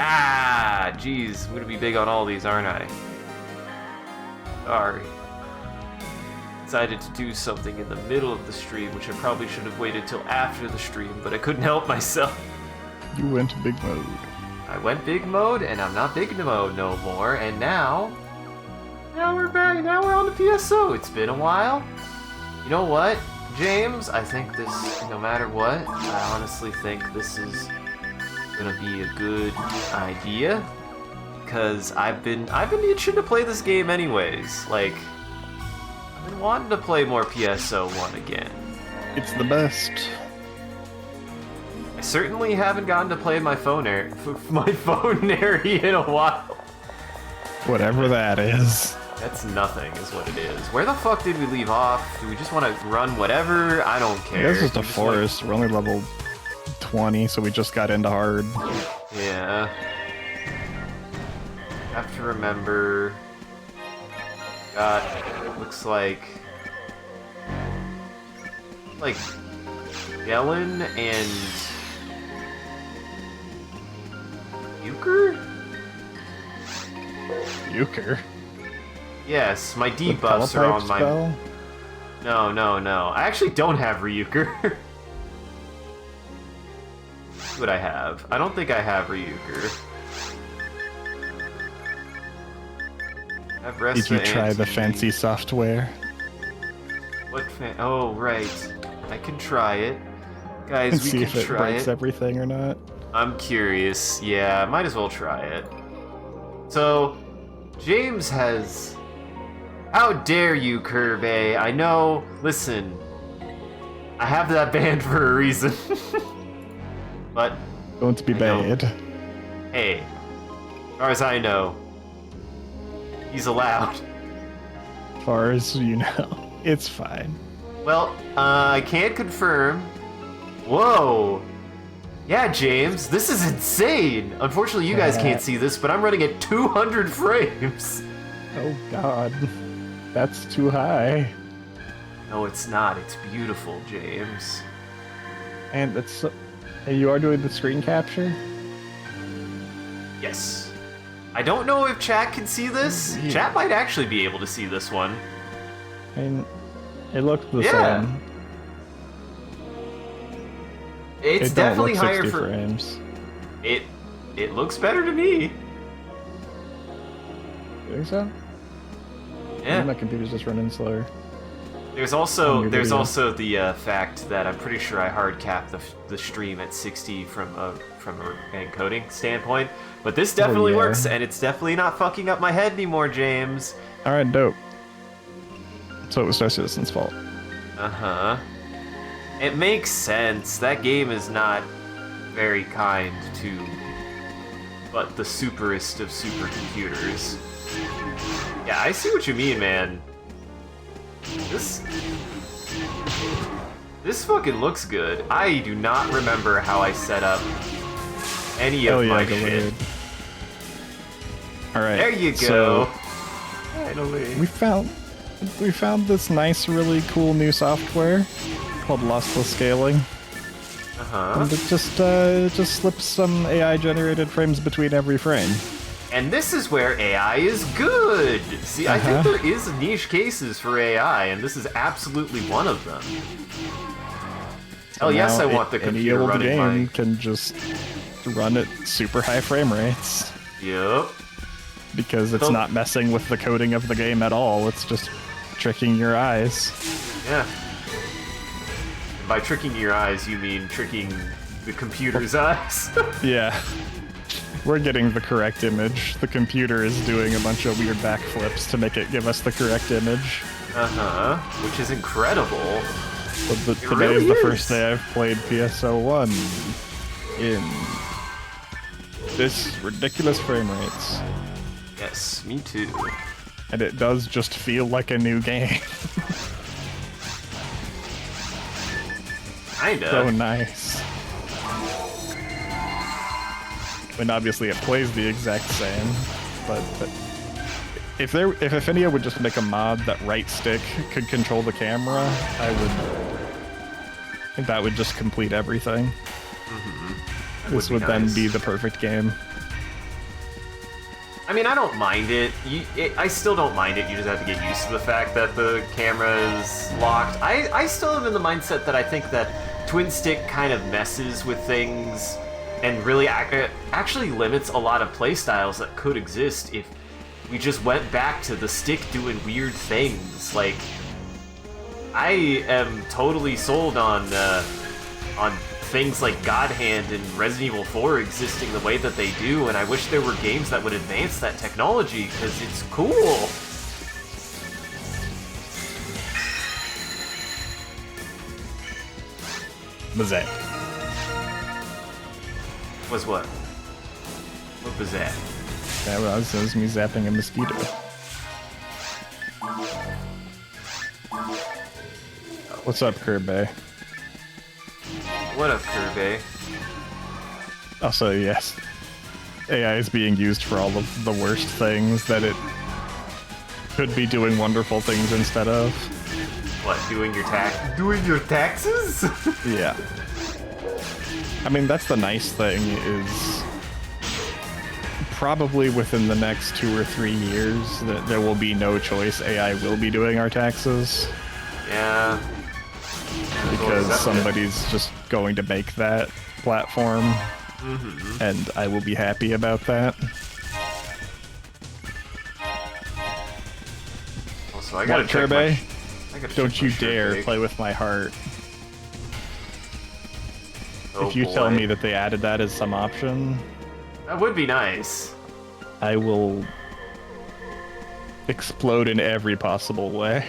Ah, jeez, I'm gonna be big on all these, aren't I? Sorry. Decided to do something in the middle of the stream, which I probably should have waited till after the stream, but I couldn't help myself. You went big mode. I went big mode, and I'm not big mode no more, and now we're back, now we're on the PSO. It's been a while. You know what, James? I think this, no matter what, I honestly think this is gonna be a good idea, because I've been itching to play this game anyways. Like, I've been wanting to play more PSO 1 again. It's the best. I certainly haven't gotten to play my Phantasy in a while. Whatever that is. That's nothing, is what it is. Where the fuck did we leave off? Do we just want to run whatever? I don't care. This is just a forest. We're only level 20, so we just got into hard. Yeah. Have to remember. Looks like Yellen and Euchre? Euchre? Yes, my debuffs are on my... Spell? No. I actually don't have Ryuker. What I have? I don't think I have Ryuker. Did you try the fancy software? What oh, right. I can try it. Guys, And we see can if it try breaks it. everything or not. I'm curious. Yeah, might as well try it. So, James has... How dare you, Kirby? I know... Listen. I have that banned for a reason. But... Don't be bad. Hey. As far as I know, he's allowed. As far as you know, it's fine. Well, I can't confirm. Whoa! Yeah, James, this is insane! Unfortunately, you guys can't see this, but I'm running at 200 frames! Oh god. That's too high. No, it's not. It's beautiful, James. And it's... And you are doing the screen capture? Yes. I don't know if chat can see this. Yeah. Chat might actually be able to see this one. I mean, it looked the Yeah. same. It's It don't definitely look 60 higher for... frames. It looks better to me. You think so? Yeah. Maybe my computer's just running slower. There's On also your video. the fact that I'm pretty sure I hard capped the stream at 60 from a encoding standpoint, but this definitely yeah. works, and it's definitely not fucking up my head anymore, James. Alright, dope. So it was Star Citizen's fault. Uh-huh. It makes sense. That game is not very kind to but the superest of supercomputers. Yeah, I see what you mean, man. This fucking looks good. I do not remember how I set up any of my shit. Alright. There you so go. Finally. we found this nice, really cool new software called Lossless Scaling. Uh-huh. And it just slips some AI generated frames between every frame. And this is where AI is good! See, I think there is niche cases for AI, and this is absolutely one of them. So Hell yes, I now want the computer any old running game my... can just run at super high frame rates. Yep. Because it's not messing with the coding of the game at all, it's just tricking your eyes. Yeah. And by tricking your eyes, you mean tricking the computer's eyes? Yeah. We're getting the correct image. The computer is doing a bunch of weird backflips to make it give us the correct image. Uh-huh. Which is incredible. But today really is the is. first day I've played PSO 1 in this ridiculous frame rates. Yes, me too. And it does just feel like a new game. Kinda. So nice. I mean, obviously it plays the exact same, but if Affinia would just make a mod that right stick could control the camera, I think that would just complete everything. Mm-hmm. This would then be the perfect game. I mean, I don't mind it. I still don't mind it. You just have to get used to the fact that the camera is locked. I still am in the mindset that I think that twin stick kind of messes with things and really actually limits a lot of playstyles that could exist if we just went back to the stick doing weird things. Like, I am totally sold on things like God Hand and Resident Evil 4 existing the way that they do, and I wish there were games that would advance that technology, because it's cool. Was that? Was what? What was that? That was me zapping a mosquito. What's up, Kirby? What up, Kirby? Also, yes. AI is being used for all of the worst things that it could be doing wonderful things instead of. What, doing your taxes? Yeah. I mean, that's the nice thing, is probably within the next 2 or 3 years that there will be no choice. AI will be doing our taxes. Yeah. Because somebody's just going to make that platform, and I will be happy about that. Also, I gotta what, check Kirby? Don't Don't you dare play with my heart. Oh, if you boy. tell me that they added that as some option, That would be nice. I will explode in every possible way.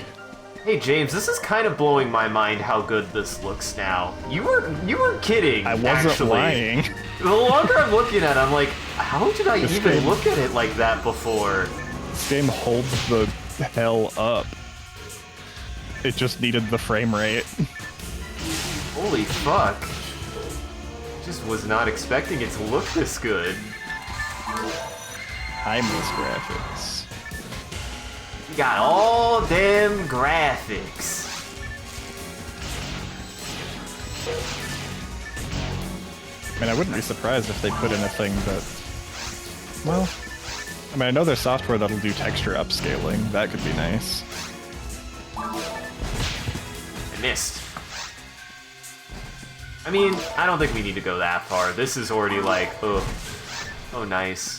Hey James, this is kind of blowing my mind how good this looks now. You were kidding. I wasn't actually. lying. The longer I'm looking at it, I'm like, how did I This even game- look at it like that before? This game holds the hell up. It just needed the frame rate. Holy fuck. Just was not expecting it to look this good. I miss graphics. You got all them graphics. I mean, I wouldn't be surprised if they put in a thing that... Well... I mean, I know there's software that'll do texture upscaling. That could be nice. I missed. I mean, I don't think we need to go that far. This is already like, ugh. Oh, nice.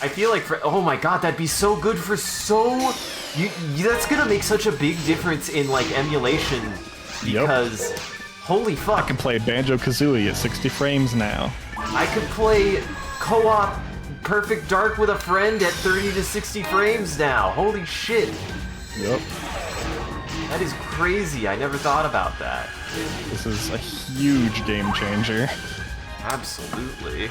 I feel like oh my god, that'd be so good for that's gonna make such a big difference in like emulation because holy fuck. I can play Banjo-Kazooie at 60 frames now. I could play co-op Perfect Dark with a friend at 30 to 60 frames now. Holy shit. Yep. That is crazy. I never thought about that. This is a huge game changer. Absolutely.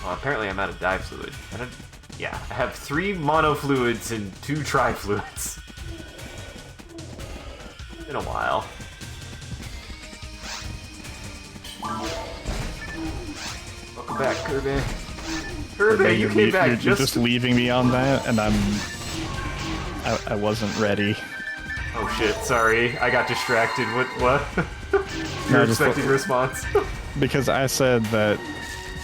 Well, apparently I'm out of dye fluid. Yeah, I have 3 monofluids and 2 trifluids. Been a while. Welcome back, Kirby. Kirby, you came back you're just leaving me on that, and I wasn't ready. Oh shit, sorry. I got distracted. What? You're expecting a response. Because I said that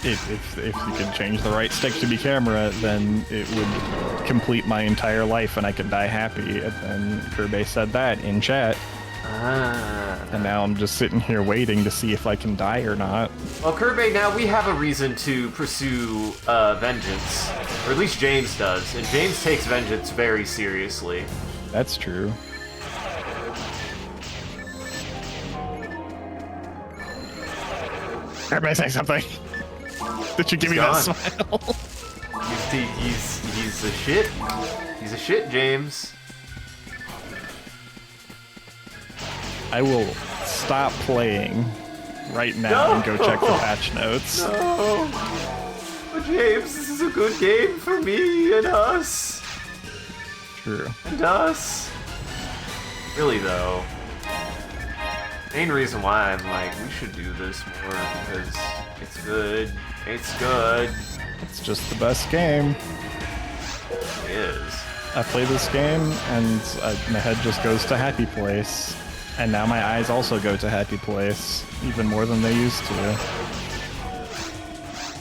if you could change the right stick to be camera, then it would complete my entire life and I could die happy. And then Kirby said that in chat. And now I'm just sitting here waiting to see if I can die or not. Well, Kirby, now we have a reason to pursue vengeance. Or at least James does. And James takes vengeance very seriously. That's true. Everybody say something. Did you give me that smile? He's a shit. He's a shit, James. I will stop playing right now and go check the patch notes. No. But James, this is a good game for me and us. True. And us. Really though. Main reason why I'm like, we should do this more because it's good. It's good. It's just the best game. It is. I play this game and my head just goes to happy place. And now my eyes also go to happy place, even more than they used to.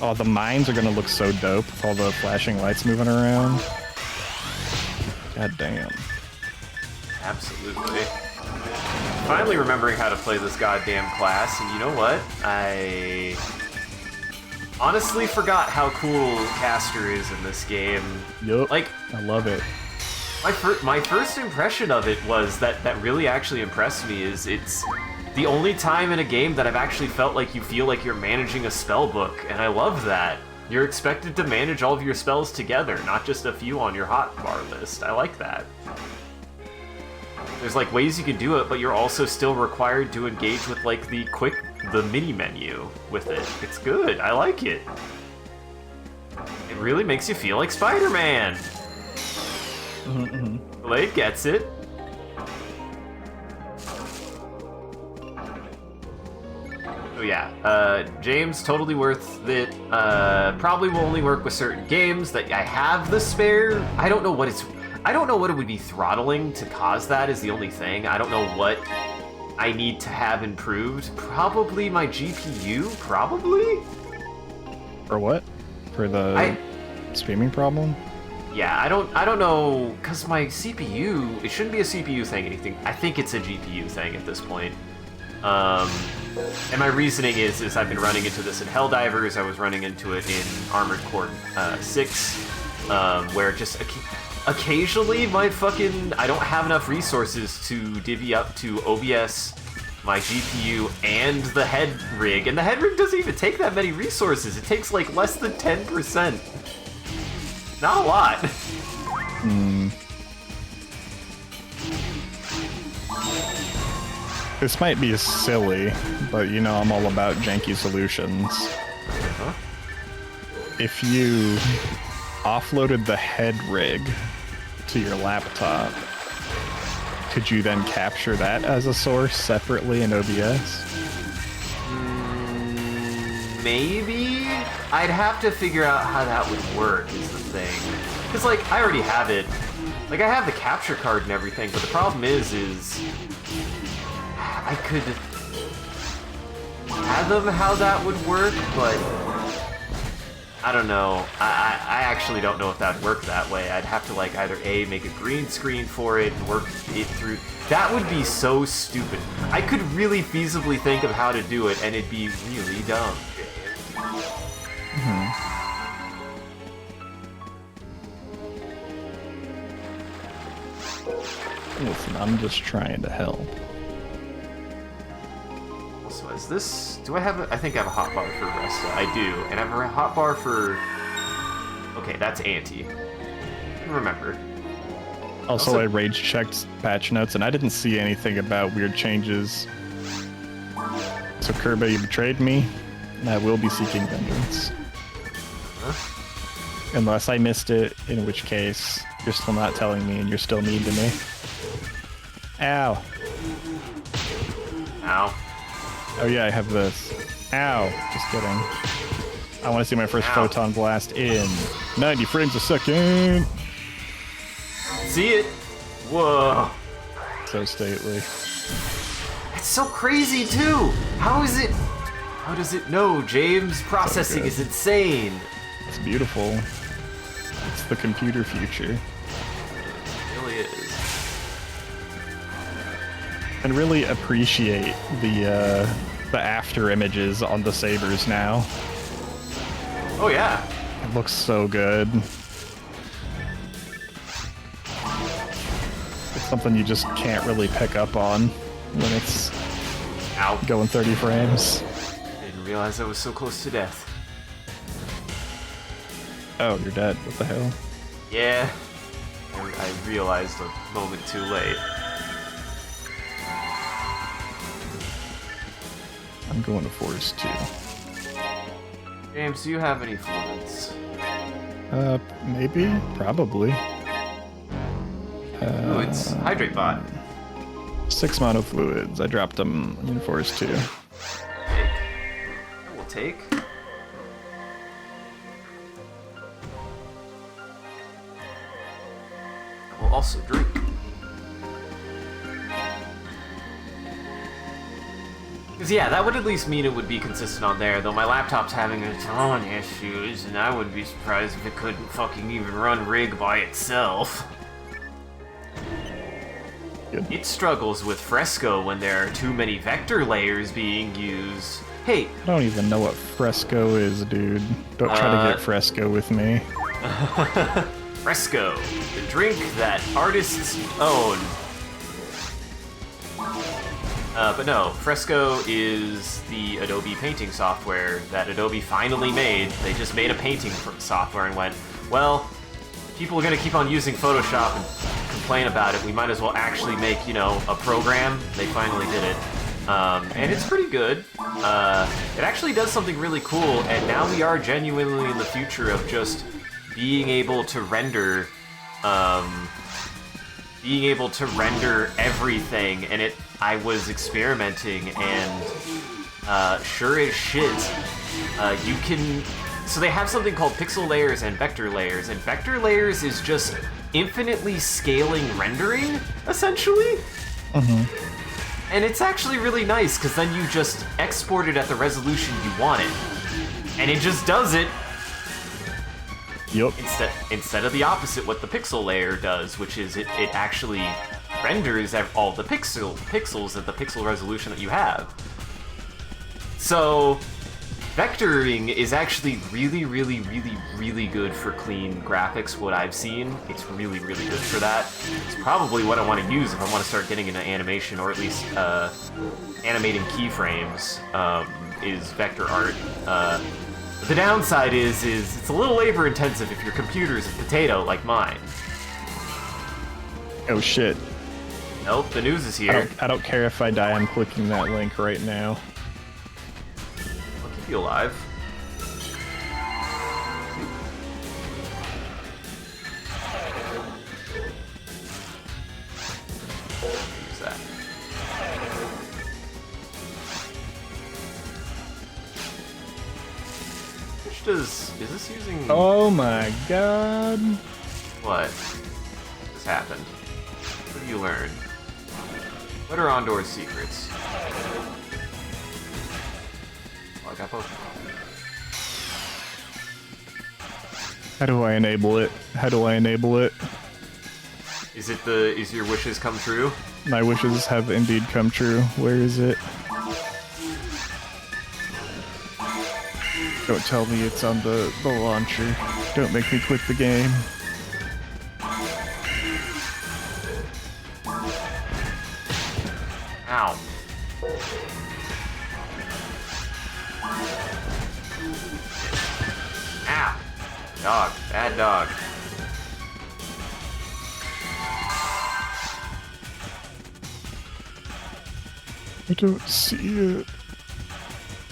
Oh, the mines are gonna look so dope with all the flashing lights moving around. God damn. Absolutely. Finally remembering how to play this goddamn class, and you know what? I honestly forgot how cool Caster is in this game. Yup. Like, I love it. my first impression of it was that really actually impressed me is it's the only time in a game that I've actually felt like you feel like you're managing a spell book, and I love that. You're expected to manage all of your spells together, not just a few on your hotbar list. I like that. There's like ways you can do it, but you're also still required to engage with like the mini menu with it. It's good. I like it. It really makes you feel like Spider-Man. Blade gets it. Oh yeah, James, totally worth it. Probably will only work with certain games that I have the spare. I don't know what it would be throttling to cause that is the only thing. I don't know what I need to have improved. Probably my GPU, probably? For what? For the streaming problem? Yeah, I don't know, because my CPU, it shouldn't be a CPU thing, anything. I think it's a GPU thing at this point. And my reasoning is I've been running into this in Helldivers, I was running into it in Armored Core 6, where just occasionally I don't have enough resources to divvy up to OBS, my GPU, and the head rig. And the head rig doesn't even take that many resources. It takes like less than 10%. Not a lot. This might be silly, but you know I'm all about janky solutions. Huh? If you offloaded the head rig to your laptop, could you then capture that as a source separately in OBS? Maybe? I'd have to figure out how that would work is the thing. Because, like, I already have it. Like, I have the capture card and everything, but the problem is I could fathom how that would work, but I don't know. I actually don't know if that would work that way. I'd have to like either A, make a green screen for it and work it through. That would be so stupid. I could really feasibly think of how to do it and it'd be really dumb. Listen, I'm just trying to help. So is this... Do I have a... I think I have a hotbar for Resta. I do. And I have a hotbar for... Okay, that's Anti. Remember. Also, I rage checked patch notes and I didn't see anything about weird changes. So Kirby, you betrayed me, and I will be seeking vengeance. Huh? Unless I missed it, in which case, you're still not telling me and you're still mean to me. Ow. Ow. Oh yeah, I have this. Ow. Just kidding. I want to see my first photon blast in 90 frames a second. See it? Whoa. So stately. It's so crazy too. How does it know? James processing So is insane. It's beautiful. It's the computer future. It really is. And really appreciate the after images on the sabers now. Oh yeah. It looks so good. It's something you just can't really pick up on when it's going 30 frames. I didn't realize I was so close to death. Oh, you're dead. What the hell? Yeah. I realized a moment too late. I'm going to Forest 2. James, do you have any fluids? Maybe? Probably. Fluids? Hydrate bot. 6 mono fluids. I dropped them in Forest 2. Take. I will take. I will also drink. Because, yeah, that would at least mean it would be consistent on there, though my laptop's having its own issues, and I wouldn't be surprised if it couldn't fucking even run Rig by itself. Good. It struggles with Fresco when there are too many vector layers being used. Hey! I don't even know what Fresco is, dude. Don't try to get Fresco with me. Fresco, the drink that artists own. But no, Fresco is the Adobe painting software that Adobe finally made. They just made a painting software and went, well, people are going to keep on using Photoshop and complain about it. We might as well actually make, you know, a program. They finally did it. And it's pretty good. It actually does something really cool, and now we are genuinely in the future of just being able to render, everything, and I was experimenting, and sure as shit, you can. So they have something called pixel layers and vector layers, and vector layers is just infinitely scaling rendering, essentially. And it's actually really nice, because then you just export it at the resolution you want it, and it just does it. Yep. Instead of the opposite, what the pixel layer does, which is it actually renders all the pixels at the pixel resolution that you have. So, vectoring is actually really, really, really, really good for clean graphics, what I've seen. It's really, really good for that. It's probably what I want to use if I want to start getting into animation, or at least animating keyframes, is vector art. The downside is it's a little labor intensive if your computer's a potato like mine. Oh shit. Nope, the news is here. I don't care if I die, I'm clicking that link right now. I'll keep you alive. Use that. Is this using... Oh my god. What? What's happened? What have you learned? What are Ondor's secrets? Oh, I got both. How do I enable it? How do I enable it? Is your wishes come true? My wishes have indeed come true. Where is it? Don't tell me it's on the launcher. Don't make me quit the game. Ow. Ow. Dog. Bad dog. I don't see it.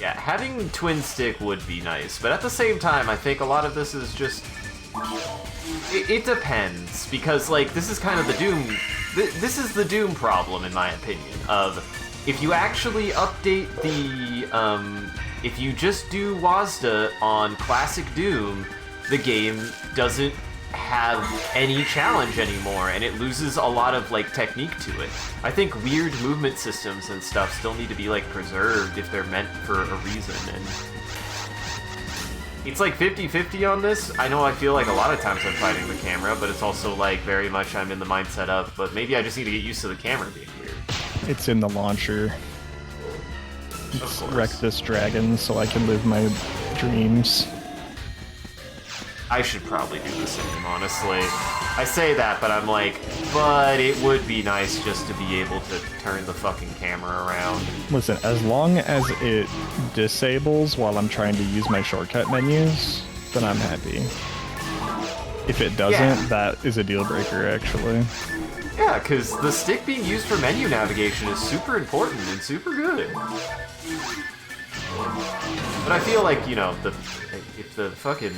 Yeah, having twin stick would be nice, but at the same time, I think a lot of this is just... It depends, because, like, this is kind of the Doom... This is the Doom problem, in my opinion, of if you actually update the... if you just do WASD on classic Doom, the game doesn't have any challenge anymore, and it loses a lot of, like, technique to it. I think weird movement systems and stuff still need to be, like, preserved if they're meant for a reason, and... It's like 50-50 on this. I know I feel like a lot of times I'm fighting the camera, but it's also, like, very much I'm in the mindset of, but maybe I just need to get used to the camera being weird. It's in the launcher. Let's wreck this dragon so I can live my dreams. I should probably do the same, honestly. I say that, but I'm like, but it would be nice just to be able to turn the fucking camera around. Listen, as long as it disables while I'm trying to use my shortcut menus, then I'm happy. If it doesn't, that is a deal breaker, actually. Yeah, because the stick being used for menu navigation is super important and super good. But I feel like, you know, if the fucking...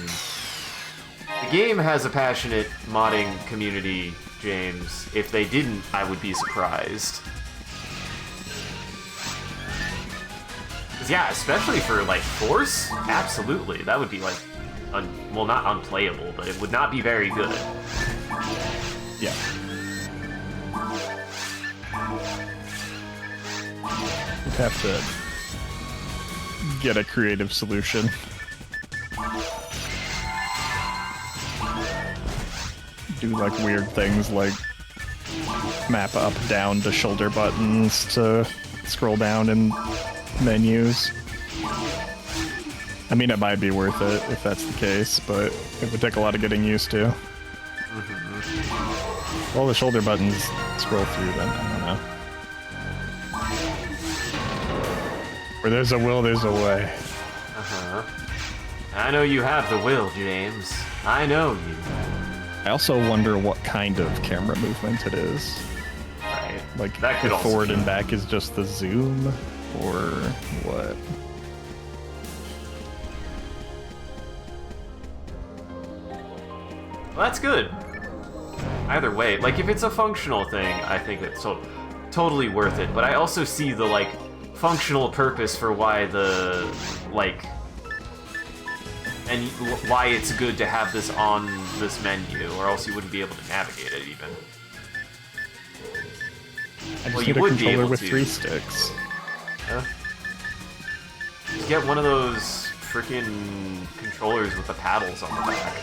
The game has a passionate modding community, James. If they didn't, I would be surprised. 'Cause yeah, especially for, like, Force, absolutely. That would be, like, well, not unplayable, but it would not be very good. Yeah. You'd have to get a creative solution. Do like weird things like map up down to shoulder buttons to scroll down in menus. I mean, it might be worth it if that's the case, but it would take a lot of getting used to. Well, the shoulder buttons scroll through them. I don't know. Where there's a will, there's a way. I know you have the will, James. I know you. I also wonder what kind of camera movement it is. Right. Like, that could if also forward be. and back is just the zoom, or what? Well, that's good. Either way, like, if it's a functional thing, I think it's totally worth it. But I also see the, like, functional purpose for why the, like, and why it's good to have this on this menu, or else you wouldn't be able to navigate it, even. I just Well, need you a would be controller able with to. 3 sticks. Just get one of those freaking controllers with the paddles on the back.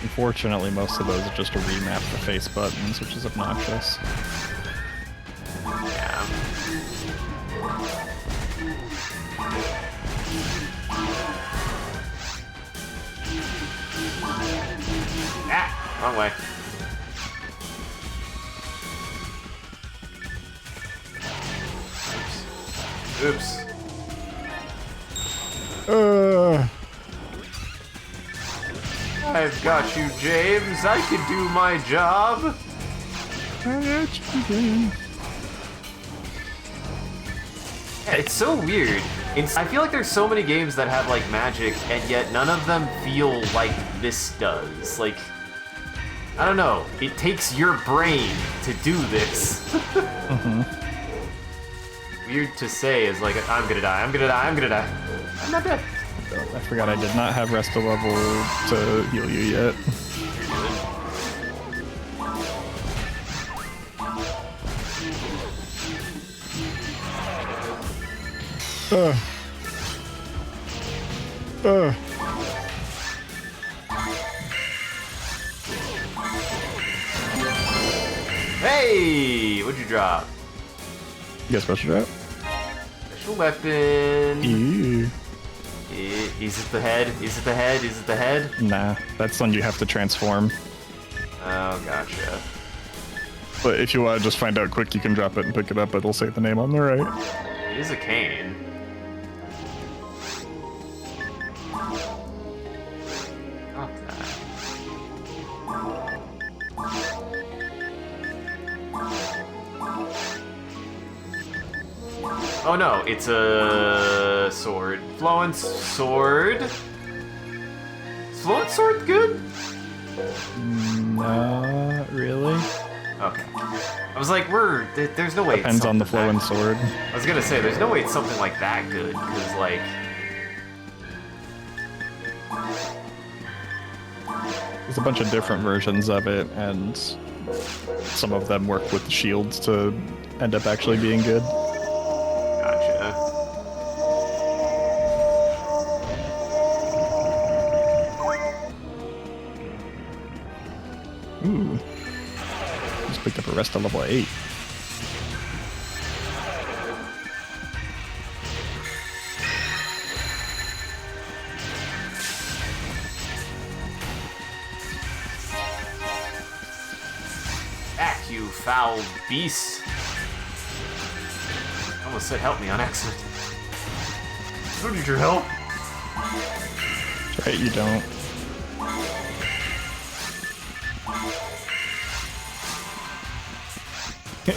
Unfortunately, most of those are just to remap the face buttons, which is obnoxious. Yeah. Ah! Wrong way. Oops. I've got you, James. I can do my job. Yeah, it's so weird. I feel like there's so many games that have, like, magic, and yet none of them feel like this does. Like, I don't know. It takes your brain to do this. Weird to say is like, I'm gonna die, I'm gonna die, I'm gonna die. I'm not dead. I forgot I did not have rest of level to heal you yet. Hey! What'd you drop? You got special drop? Special weapon. Ew. Is it the head? Is it the head? Is it the head? Nah, that's one you have to transform. Oh, gotcha. But if you want to just find out quick, you can drop it and pick it up. It'll say the name on the right. It is a cane. Drop that. Oh no, it's a sword. Flowing sword. Is flowing sword good? Not really. Okay. I was like, there's no way it's Depends on the something flowing that- sword. I was gonna say, there's no way it's something like that good, because, like... There's a bunch of different versions of it, and some of them work with the shields to end up actually being good. Gotcha. Ooh. Just picked up a rest of level 8. Back, you foul beast! I almost said help me on accident. I don't need your help. That's right, you don't.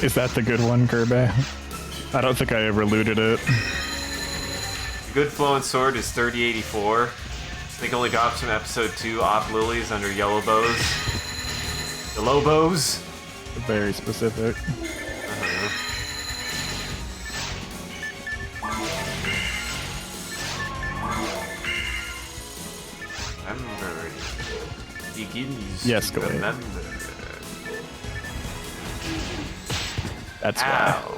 Is that the good one, Kirby? I don't think I ever looted it. The good flowing sword is 3084. I think it only drops from episode 2 off lilies under yellow bows. The low bows. Very specific. Remember. Begins Yes, to go ahead. remember. That's why. Ow.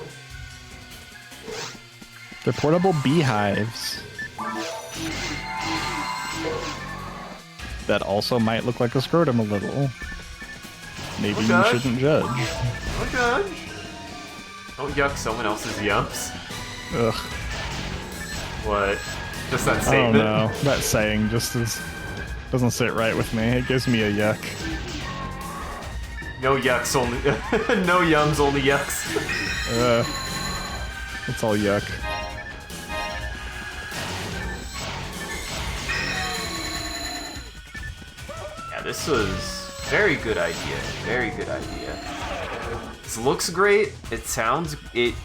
They're portable beehives. That also might look like a scrotum a little. Maybe you shouldn't judge. Don't judge. Don't yuck someone else's yumps. Ugh. What? Just that statement? Oh no, that saying just doesn't sit right with me. It gives me a yuck. No yucks, only no yums, only yucks. It's all yuck. Yeah, this was very good idea. Very good idea. This looks great. It sounds it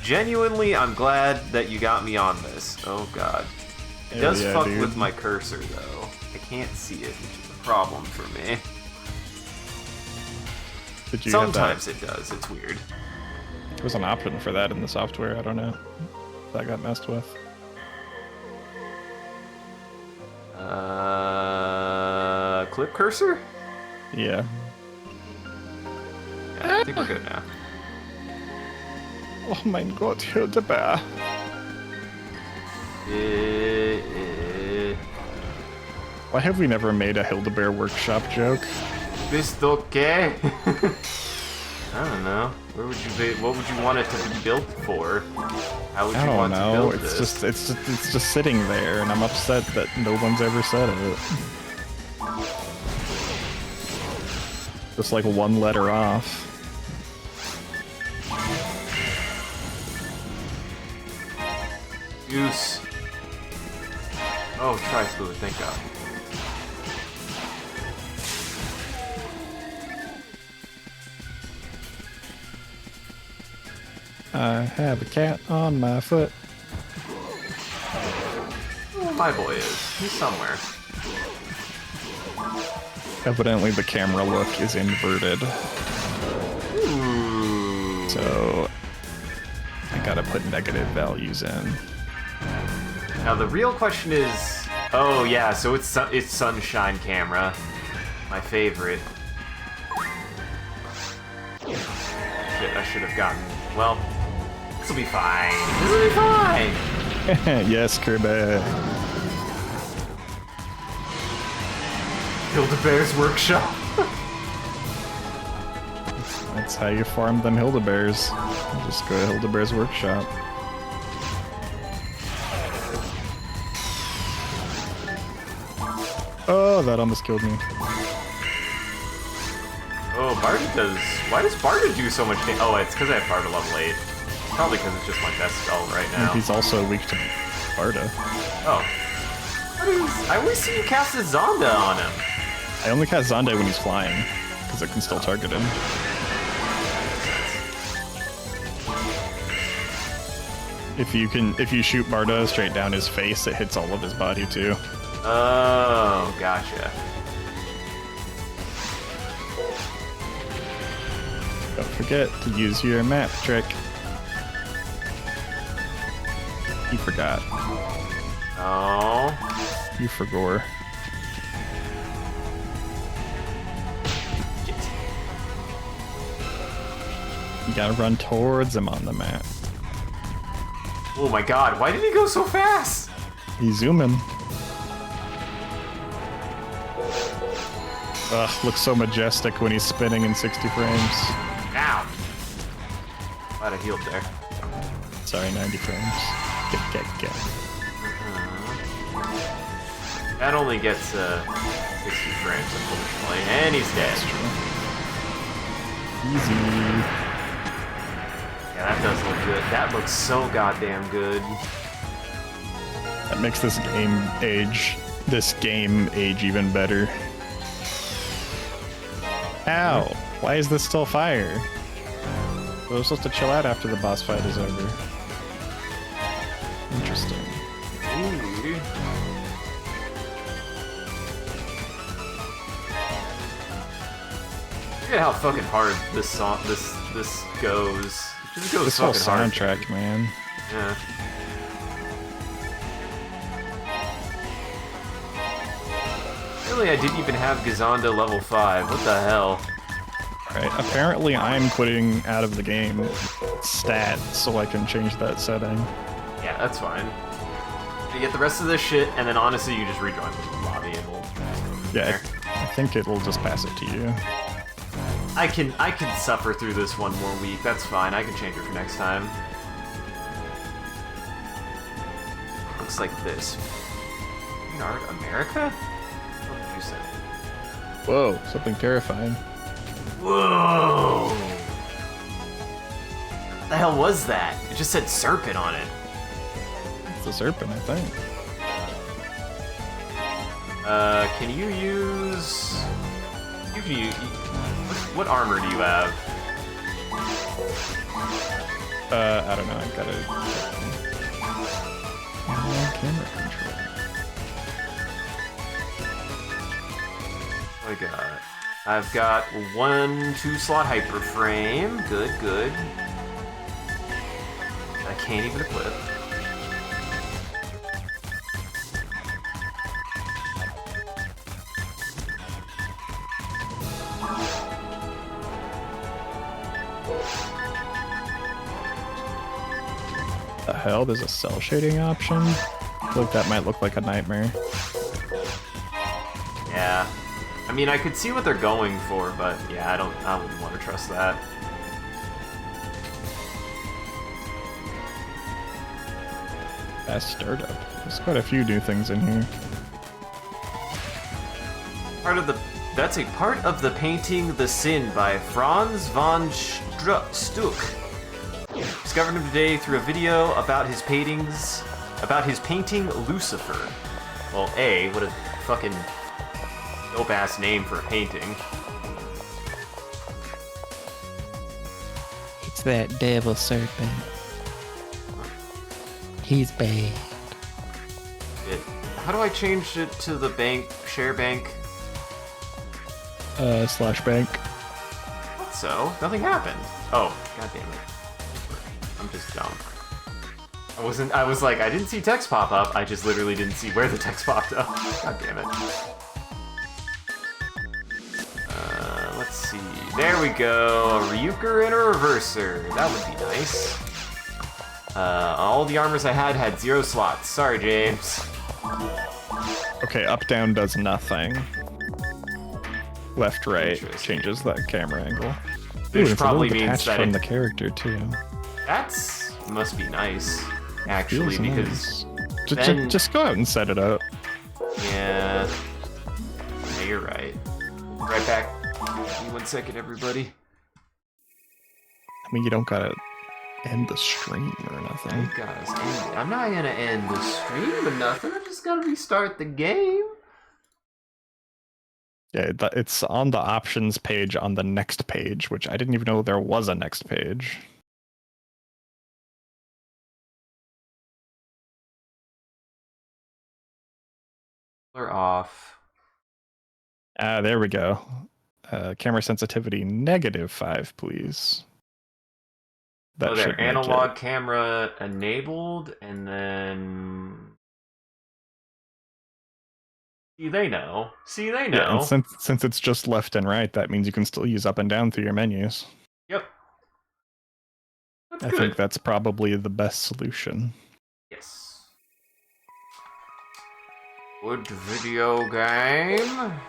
genuinely. I'm glad that you got me on this. Oh god, it does fuck with my cursor though. I can't see it, which is a problem for me. Sometimes it does. It's weird. There was an option for that in the software. I don't know. That got messed with. Clip cursor? Yeah. Yeah, I think we're good now. Oh mein Gott, Hildebeer. Why have we never made a Hildebeer workshop joke? Bist okay? I don't know. Where would you be? What would you want it to be built for? How would you want to build this? It's just sitting there, and I'm upset that no one's ever said it. Just like one letter off. Goose. Oh, tri-fluid, thank God. I have a cat on my foot. Oh, my boy is. He's somewhere. Evidently the camera look is inverted. Ooh. So I gotta put negative values in. Now the real question is, oh yeah, so it's sunshine camera, my favorite. Shit, I should have gotten. Well, this will be fine. This will be fine. Yes, Kirby. Hildebeer's workshop. That's how you farm them Hildebeers. Just go to Hildebeer's workshop. Oh, that almost killed me. Oh, Barda does... Why does Barda do so much damage? Oh, it's because I have Barda level 8. Probably because it's just my best spell right now. He's also weak to Barda. Oh. I always see you cast a Zonda on him. I only cast Zonda when he's flying, because it can still target him. If you shoot Barda straight down his face, it hits all of his body too. Oh, gotcha. Don't forget to use your map trick. You forgot. Oh. You forgot. You gotta run towards him on the map. Oh my god, why did he go so fast? He's zooming. Ugh, looks so majestic when he's spinning in 60 frames. Ow. Glad I healed there. Sorry, 90 frames. Get. That only gets 60 frames, unfortunately, and he's dead. That's true. Easy. Yeah, that does look good. That looks so goddamn good. That makes this game age even better. Ow! Why is this still fire? We're supposed to chill out after the boss fight is over. Interesting. Ooh. Look at how fucking hard this song, this goes. This goes this whole fucking soundtrack, hard. man. Yeah. Really, I didn't even have Gazanda level 5. What the hell? Alright, apparently I'm quitting out of the game stat so I can change that setting. Yeah, that's fine. You get the rest of this shit, and then honestly, you just rejoin the lobby, and we'll just go from Yeah, there. I think it will just pass it to you. I can suffer through this one more week. That's fine. I can change it for next time. Looks like this. Art America? What did you say? Whoa, something terrifying. Whoa! What the hell was that? It just said serpent on it. It's a serpent, I think. Can you use... You can use... What armor do you have? I don't know, I gotta... Camera control. What I got? I've got 1 2-slot hyperframe. Good, good. I can't even equip. The hell? There's a cell shading option? I feel like that might look like a nightmare. Yeah. I mean, I could see what they're going for, but yeah, I wouldn't want to trust that. Fast startup. There's quite a few new things in here. That's a part of the painting The Sin by Franz von Stuck. Discovered him today through a video about his painting Lucifer. Well, what a fucking dope-ass name for a painting. It's that devil serpent. He's bad. How do I change it to the bank, share bank? Slash bank. So, nothing happened. Oh, god damn it. I'm just dumb. I was like, I didn't see text pop up, I just literally didn't see where the text popped up. God damn it. Let's see. There we go. A Ryuker and a Reverser. That would be nice. All the armors I had 0 slots. Sorry, James. Okay, up down does nothing. Left right changes that camera angle. Which Ooh, probably it's a little means detached that from the character too. That's must be nice, actually, Feels because nice. then... Just go out and set it up. Yeah, you're right. Right back. Give me 1 second, everybody. I mean, you don't gotta end the stream or nothing. Guys, I'm not gonna end the stream or nothing. I'm just gonna restart the game. Yeah, it's on the options page on the next page, which I didn't even know there was a next page. We're off. There we go. Camera sensitivity -5, please. That Oh, there. should make Analog camera enabled, and then... See, they know. See, they know. Yeah, and since it's just left and right, that means you can still use up and down through your menus. Yep. That's I good. think that's probably the best solution. Yes. Good video game.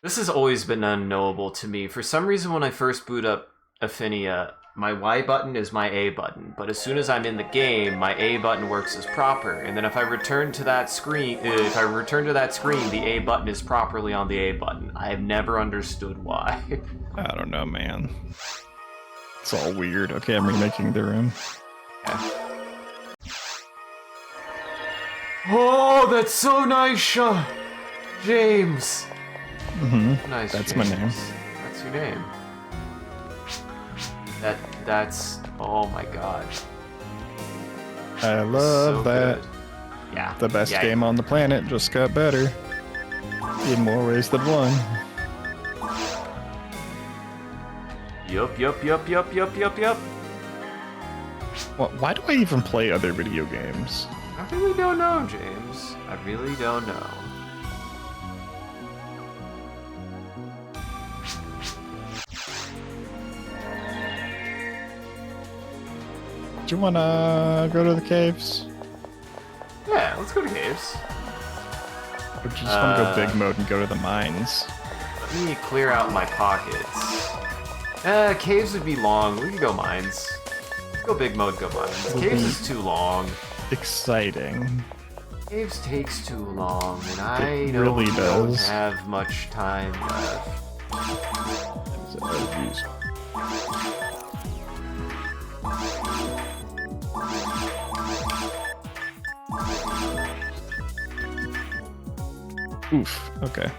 This has always been unknowable to me. For some reason, when I first boot up Affinia, my Y button is my A button, but as soon as I'm in the game, my A button works as proper. And then if I return to that screen, the A button is properly on the A button. I have never understood why. I don't know, man. It's all weird. Okay, I'm remaking the room. Yeah. Oh, that's so nice, James. Mm-hmm. Nice. That's James. my name. That's your name. That's oh my god. I love So that. good. Yeah. The best Yeah. game on the planet just got better. In more ways than one. Yup. Why do I even play other video games? I really don't know, James. I really don't know. Do you wanna go to the caves? Yeah, let's go to caves. Or do you just wanna go big mode and go to the mines? Let me clear out my pockets. Caves would be long. We can go mines. Let's go big mode, go mines. It'll Caves be is too long. Exciting. Caves takes too long, and I It don't, really don't does. have much time left. Oh, jeez. Oof, okay.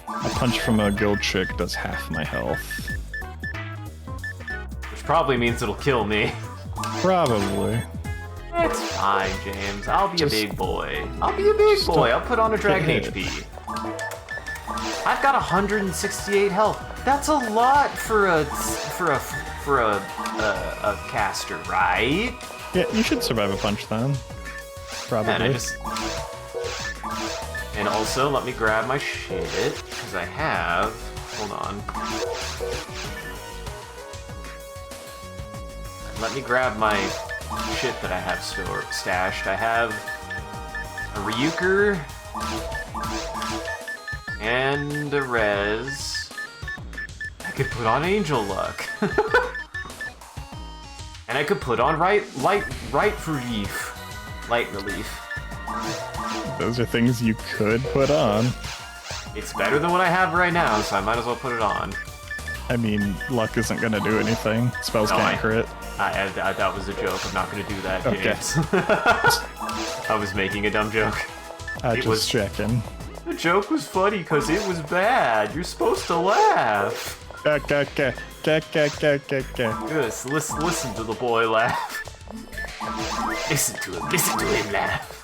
A punch from a guild chick does half my health. Which probably means it'll kill me. Probably. It's fine, James. I'll be Just- a big boy. I'll be a big boy. don't I'll put on a Dragon get hit. HP. I've got 168 health. That's a lot for a caster, right? Yeah, you should survive a punch then. Probably. And I just. And also, let me grab my shit because I have. Hold on. Let me grab my shit that I have stashed. I have a Ryuker and a Res. I could put on Angel Luck. And I could put on Light Relief. Those are things you could put on. It's better than what I have right now, so I might as well put it on. I mean, luck isn't gonna do anything. Spells No, can't crit. That was a joke. I'm not going to do that, Okay. James. I was making a dumb joke. I It just was- checking. The joke was funny because it was bad. You're supposed to laugh. Okay. Yes, listen to the boy laugh. Listen to him laugh.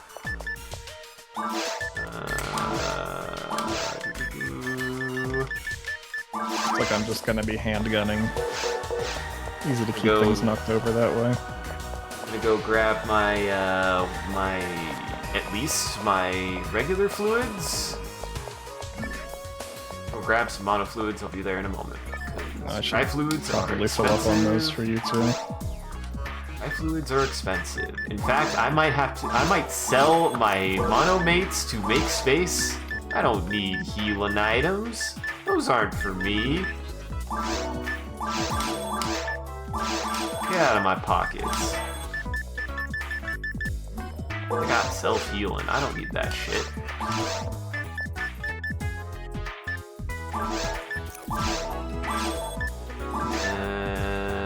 It's like I'm just gonna be handgunning. Easy to keep Go. things knocked over that way. I'm gonna go grab at least my regular fluids. I'll grab some mono fluids. I'll be there in a moment. I should Dry fluids are probably fill up on those for you too. Dry fluids are expensive. In fact, I might sell my mono mates to make space. I don't need healing items. Those aren't for me. Get out of my pockets. I got self-healing. I don't need that shit.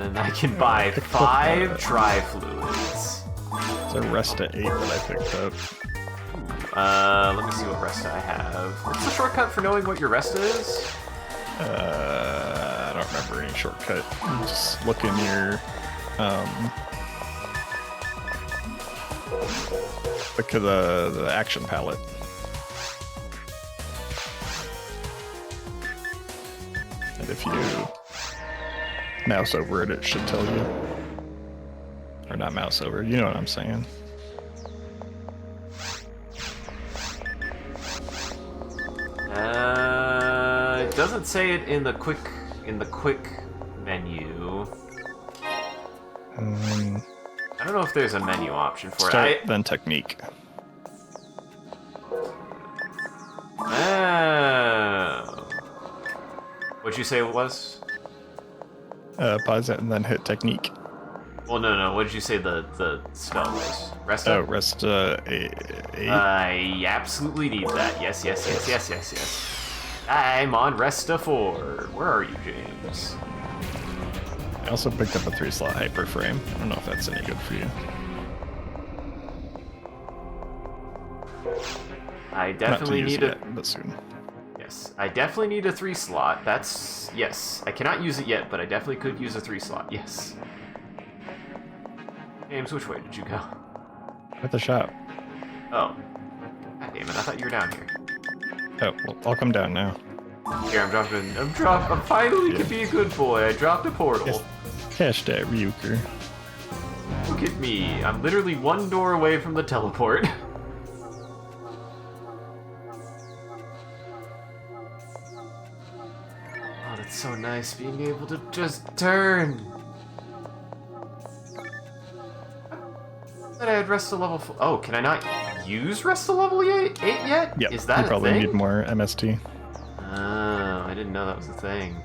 And I can buy 5 tri-fluids. It's a rest at 8 that I picked up. Let me see what Resta I have. What's the shortcut for knowing what your Resta is? I don't remember any shortcut. You just look in your look at the action palette. And if you mouse over it, it should tell you. Or not mouse over, you know what I'm saying. It doesn't say it in the quick menu. I don't know if there's a menu option for Start, it. then technique. Oh. What'd you say it was? Pause it and then hit technique. Well, no. What did you say the spell was? Resta? Oh, rest A. I absolutely need that. Yes. I'm on Resta 4. Where are you, James? I also picked up a 3-slot hyperframe. I don't know if that's any good for you. I Not to definitely use need it a... yet, but soon. Yes, I definitely need a 3-slot. That's... Yes. I cannot use it yet, but I definitely could use a 3-slot. Yes. James, which way did you go? At the shop. Oh. God damn it, I thought you were down here. Oh, well, I'll come down now. Here, I'm finally can be a good boy. I dropped a portal. Yes. Hashtag Ryuker. Look at me. I'm literally one door away from the teleport. Oh, that's so nice being able to just turn. Said I had rest to level Oh, can I not use rest to level 8 yet? Yep, Is that you a probably thing? need more MST. Oh, I didn't know that was a thing.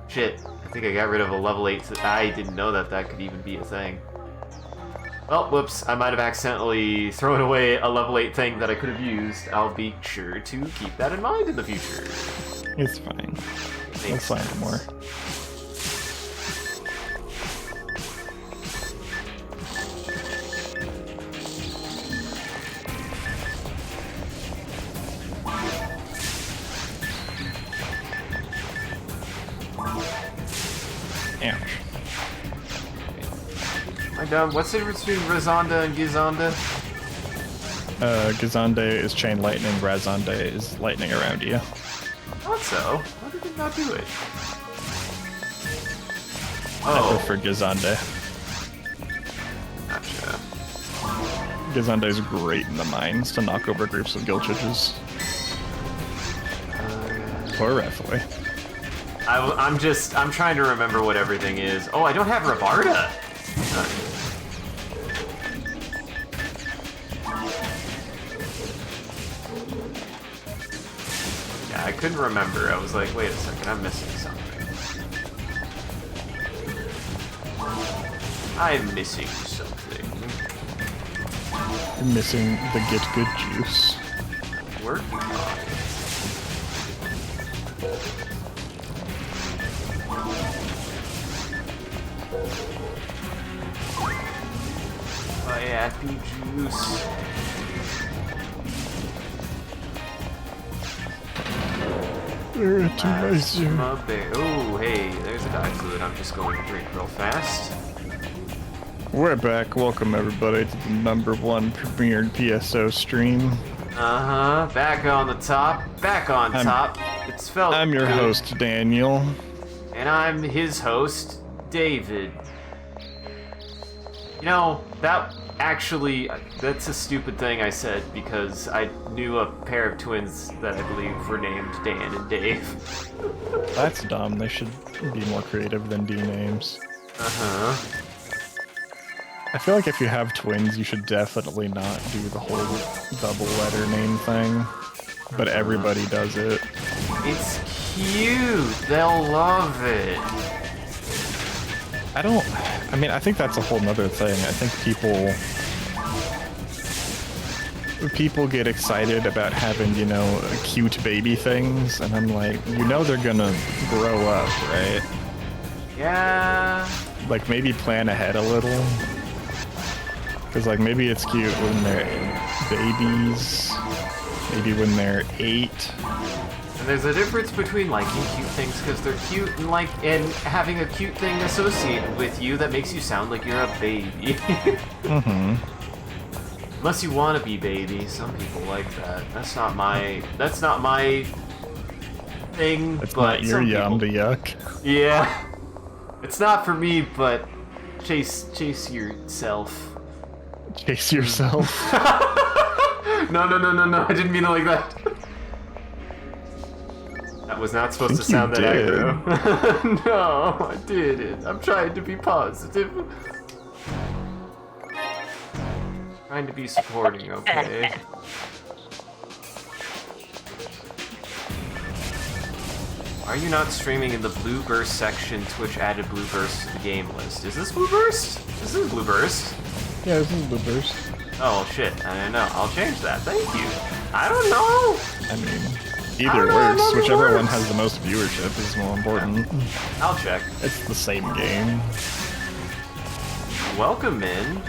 Shit, I think I got rid of a level 8. I didn't know that that could even be a thing. Well, whoops, I might have accidentally thrown away a level 8 thing that I could have used. I'll be sure to keep that in mind in the future. It's fine. We'll find more. Ouch. Am I done? What's the difference between Razonda and Gizonda? Gazande is chain lightning, Razande is lightning around you. Thought so. Why did it not do it? I Oh, prefer Gazande. gotcha. Gazande is great in the mines to knock over groups of Gilchiches. Or Refoy. I'm trying to remember what everything is. Oh, I don't have Rabarda. Yeah, I couldn't remember. I was like, wait a second, I'm missing something. I'm missing something. You're missing the get good juice. Working on it. My happy juice. They're too nice here. Oh, hey, there's a dye fluid. I'm just going to drink real fast. We're back. Welcome everybody to the #1 premiered PSO stream. Uh-huh. Back on the top. Back on top. It's felt I'm your good. host, Daniel. And I'm his host, David. You know, that's a stupid thing I said because I knew a pair of twins that I believe were named Dan and Dave. That's dumb. They should be more creative than D names. Uh-huh. I feel like if you have twins, you should definitely not do the whole double letter name thing. But everybody does it. It's cute. They'll love it. I think that's a whole nother thing. I think people get excited about having, cute baby things, and I'm like, they're gonna grow up, right? Yeah. Like, maybe plan ahead a little. Because, like, maybe it's cute when they're babies, maybe when they're 8. And there's a difference between liking cute things because they're cute and having a cute thing associated with you that makes you sound like you're a baby. Mm-hmm. Unless you want to be baby, some people like that. That's not my thing. It's but not your some yum people... to yuck. Yeah, it's not for me. But chase yourself. Chase yourself. No! I didn't mean it like that. That was not supposed to sound that aggro. No, I didn't. I'm trying to be positive. Trying to be supporting, okay? Are you not streaming in the Blue Burst section? Twitch added Blue Burst to the game list. Is this Blue Burst? This is Blue Burst. Yeah, this is Blue Burst. Oh shit, I don't know. I'll change that. Thank you. I don't know. I mean, either works. Whichever one has the most viewership is more important. I'll check. It's the same game. Welcome in.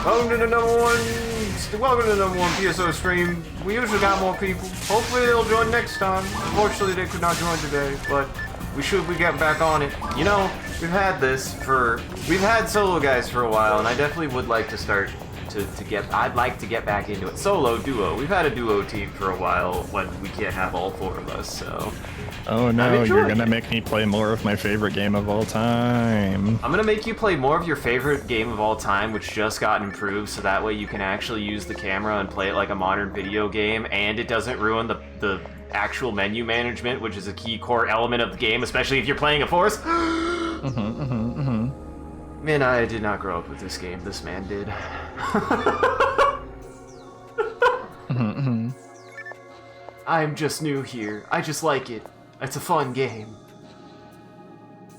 Welcome to the #1 PSO stream. We usually got more people. Hopefully they'll join next time. Unfortunately they could not join today, but we should be getting back on it. We've had solo guys for a while, and I definitely would like to start I'd like to get back into it. Solo, duo. We've had a duo team for a while when we can't have all 4 of us, so... Oh no, you're gonna make me play more of my favorite game of all time. I'm gonna make you play more of your favorite game of all time, which just got improved, so that way you can actually use the camera and play it like a modern video game, and it doesn't ruin the actual menu management, which is a key core element of the game, especially if you're playing a force. Man, I did not grow up with this game. This man did. I'm just new here. I just like it. It's a fun game. Am